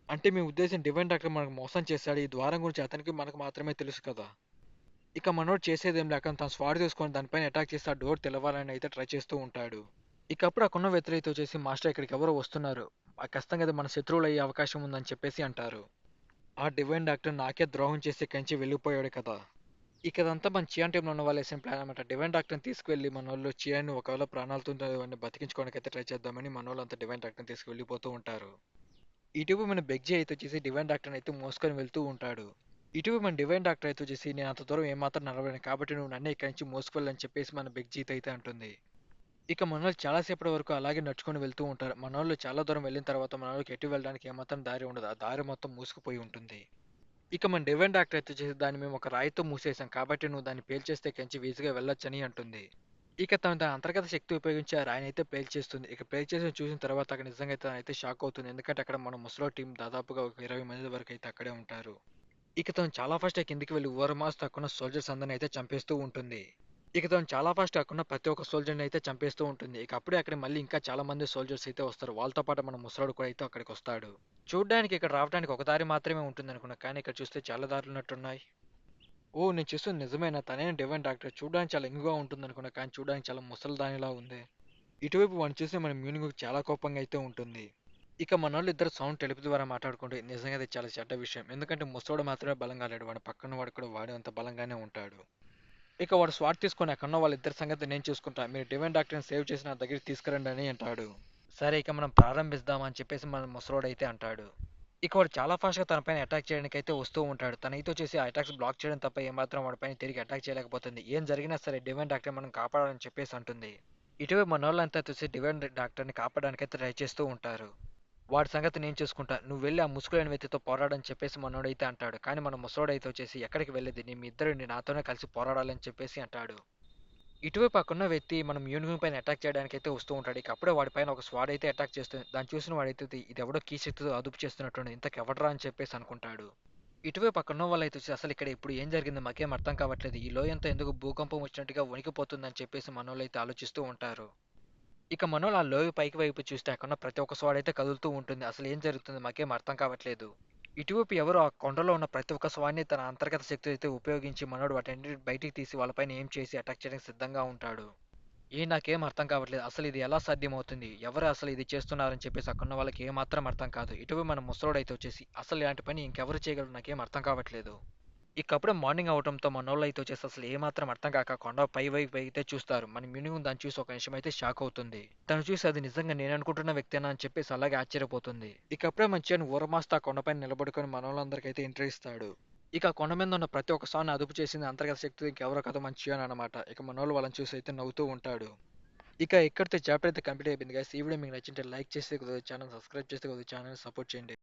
Speaker 1: అంటే మీ ఉద్దేశం డివైన్ డాక్టర్ మనకు మోసం చేశాడు. ఈ ద్వారం గురించి అతనికి మనకు మాత్రమే తెలుసు కదా. ఇక మనోడు చేసేదేం లేక తన స్వాడ్ తీసుకొని దానిపైన అటాక్ చేసి ఆ డోర్ తెలవాలని అయితే ట్రై చేస్తూ ఉంటాడు. ఇక అప్పుడు అక్కడున్న వ్యక్తులైతే వచ్చేసి మాస్టర్ ఇక్కడికి ఎవరో వస్తున్నారు. ఖచ్చితంగా అది మన శత్రువులు అయ్యే అవకాశం ఉందని చెప్పేసి అంటారు. ఆ డివైన్ డాక్టర్ నాకే ద్రోహం చేసి ఇక్కడి నుంచి వెళ్ళిపోయాడు కదా. ఇక ఇదంతా మన చియాన్ టీంలో ఉన్న వాళ్ళు వేసిన ప్లాన్ అనమాట. డివైన్ డాక్టర్ని తీసుకువెళ్ళి మన వాళ్ళు చియాన్ ఒకవేళ ప్రాణాలతో వాడిని బతికించుకోవడానికి అయితే ట్రై చేద్దామని మన వాళ్ళంతా డివైన్ డాక్టర్ని తీసుకువెళ్ళిపోతూ ఉంటారు. ఇటువైపు మన బెగ్జీ అయితే వచ్చేసి డివైన్ డాక్టర్ని అయితే మోసుకొని వెళ్తూ ఉంటాడు. ఇటువైపు మన డివైన్ డాక్టర్ అయితే వచ్చేసి నేను అంత దూరం ఏమాత్రం నడవలేను కాబట్టి నువ్వు నన్నే ఇక్కడి నుంచి మోసుకెళ్ళని చెప్పేసి మన బెగ్జీతో అయితే అంటుంది. ఇక మనోళ్ళు చాలా సేపటి వరకు అలాగే నడుచుకొని వెళ్తూ ఉంటారు. మనోళ్ళు చాలా దూరం వెళ్ళిన తర్వాత మనోళ్ళకి ఎటు వెళ్ళడానికి ఏమాత్రం దారి ఉండదు. ఆ దారి మొత్తం మూసుకుపోయి ఉంటుంది. ఇక మన డివైన్ డాక్టర్ అయితే చేసి దాన్ని మేము ఒక రాయితో మూసేసాం కాబట్టి నువ్వు దాన్ని పేల్చేస్తే కంచి ఈజీగా వెళ్ళొచ్చని అంటుంది. ఇక తను తన అంతర్గత శక్తి ఉపయోగించి ఆ రాయిని అయితే పేల్చేస్తుంది. ఇక పేల్చేసి చూసిన తర్వాత అక్కడ నిజంగా అయితే తనైతే షాక్ అవుతుంది. ఎందుకంటే అక్కడ మన ముసలో టీం దాదాపుగా ఒక 20 మంది వరకు అయితే అక్కడే ఉంటారు. ఇక తను చాలా ఫాస్ట్ కిందికి వెళ్లి ఓవర్మాస్ తక్కువ సోల్జర్స్ అందరిని అయితే చంపేస్తూ ఉంటుంది. ఇక తను చాలా ఫాస్ట్ అక్కడున్న ప్రతి ఒక్క సోల్జర్‌ని అయితే చంపేస్తూ ఉంటుంది. ఇక అప్పుడే అక్కడ మళ్ళీ ఇంకా చాలా మంది సోల్జర్స్ అయితే వస్తారు. వాళ్ళతో పాటు మన ముసలోడు కూడా అయితే అక్కడికొస్తాడు. చూడ్డానికి ఇక్కడ రావడానికి ఒక దారి మాత్రమే ఉంటుందనుకున్నా. కానీ ఇక్కడ చూస్తే చాలా దారులున్నట్టున్నాయి. ఓహ్! నేను చూస్తుంది నిజమేనా? తనేనా డివైన్ డాక్టర్? చూడడానికి చాలా యంగ్‌గా ఉంటుందనుకున్నా. కానీ చూడడానికి చాలా ముసలిదానిలా ఉంది. ఇటువైపు వాడిని చూసి మన మ్యూనిగ్‌కి చాలా కోపంగా అయితే ఉంటుంది. ఇక మనోళ్ళిద్దరు సౌండ్ టెలిపతి ద్వారా మాట్లాడుకుంటే నిజంగా అది చాలా చెడ్డ విషయం. ఎందుకంటే ముసలోడు మాత్రమే బలంగా లేడు. వాడి పక్కన వాడు కూడా వాడే అంత బలంగానే ఉంటాడు. ఇక వాడు స్వాట్ తీసుకొని అక్కడున్న వాళ్ళిద్దరి సంగతి నేను చూసుకుంటా. మీరు డివైన్ డాక్టర్‌ని సేవ్ చేసి నా దగ్గరికి తీసుకురండి అని అంటాడు. సరే ఇక మనం ప్రారంభిద్దాం అని చెప్పేసి మన ముసలోడైతే అంటాడు. ఇక వాడు చాలా ఫాస్ట్‌గా తన పైన అటాక్ చేయడానికైతే వస్తూ ఉంటాడు. తనైతే వచ్చేసి ఆ అటాక్స్ బ్లాక్ చేయడం తప్ప ఏమాత్రం వాడి పైన తిరిగి అటాక్ చేయలేకపోతుంది. ఏం జరిగినా సరే డివైన్ డాక్టర్ మనం కాపాడాలని చెప్పేసి అంటుంది. ఇటువైపు మనోళ్ళంతా చూసి డివైన్ డాక్టర్‌ని కాపాడడానికైతే ట్రై చేస్తూ ఉంటారు. వాడి సంగతి నేను చూసుకుంటా. నువ్వు వెళ్లి ఆ ముసుగులేని వ్యక్తితో పోరాడని చెప్పేసి మనోడైతే అంటాడు. కానీ మన ముసలోడైతే వచ్చేసి ఎక్కడికి వెళ్ళేది మీ ఇద్దరు నాతోనే కలిసి పోరాడాలని చెప్పేసి అంటాడు. ఇటువైపు పక్కనున్న వ్యక్తి మనం యూనిఫామ్ పైన అటాక్ చేయడానికైతే వస్తూ ఉంటాడు. ఇక అప్పుడే వాడి పైన ఒక స్వాడ్ అయితే అటాక్ చేస్తుంది. దాన్ని చూసిన వాడైతే ఇది ఎవడో కీ శక్తితో అదుపు చేస్తున్నట్టుంది. ఇంతకెవడ్రా అని చెప్పేసి అనుకుంటాడు. ఇటువైపు పక్కనున్న వాళ్ళైతే వచ్చి అసలు ఇక్కడ ఇప్పుడు ఏం జరిగిందో మాకేం అర్థం కావట్లేదు. ఈ లోయంతా ఎందుకు భూకంపం వచ్చినట్టుగా వణికిపోతుందని చెప్పేసి మనోళ్ళైతే ఆలోచిస్తూ ఉంటారు. ఇక మనోళ్ళు ఆ లోయ పైకి వైపు చూస్తే అక్కడున్న ప్రతి ఒక్క స్వాడైతే కదులుతూ ఉంటుంది. అసలు ఏం జరుగుతుంది మాకేం అర్థం కావట్లేదు. ఇటువైపు ఎవరో ఆ కొండలో ఉన్న ప్రతి ఒక్క స్వాడిని తన అంతర్గత శక్తి అయితే ఉపయోగించి మనోడు వాటన్నిటిని బయటికి తీసి వాళ్ళపైన ఏం చేసి అటాక్ చేయడానికి సిద్ధంగా ఉంటాడు. నాకేం అర్థం కావట్లేదు. అసలు ఇది ఎలా సాధ్యమవుతుంది? ఎవరు అసలు ఇది చేస్తున్నారని చెప్పేసి అక్కడున్న వాళ్ళకి ఏమాత్రం అర్థం కాదు. ఇటువైపు మన ముసలోడైతే వచ్చేసి అసలు ఇలాంటి పని ఇంకెవరు చేయగలరు నాకేం అర్థం కావట్లేదు. ఇకప్పుడే మార్నింగ్ అవ్వటంతో మనోళ్ళైతే వచ్చేసి అసలు ఏమాత్రం అర్థం కాక కొండ పై వైపు అయితే చూస్తారు. మన మినిమం దాన్ని చూసి ఒక నిమిషం అయితే షాక్ అవుతుంది. తను చూసి అది నిజంగా నేను అనుకుంటున్న వ్యక్తేనా అని చెప్పేసి అలాగే ఆశ్చర్యపోతుంది. ఇకప్పుడే మంచిగా ఊరమాస్తా ఆ కొండపైన నిలబడుకొని మనోళ్ళందరికైతే ఎంట్రీ ఇస్తాడు. ఇక ఆ కొండ మీద ఉన్న ప్రతి ఒక్క సాన్ని అదుపు చేసింది అంతర్గత శక్తి ఇంకెవరో కాదు మన చియాన్ అనమాట. ఇక మనోళ్ళు వాళ్ళని చూసి అయితే నవ్వుతూ ఉంటాడు. ఇక ఇక్కడితో చాప్టర్ అయితే కంప్లీట్ అయిపోయింది గైస్. ఈ వీడియో మీకు నచ్చింటే లైక్ చేస్తే కుదరదు, ఛానల్ సబ్స్క్రైబ్ చేస్తే కుదరదు, ఛానల్ సపోర్ట్ చేయండి.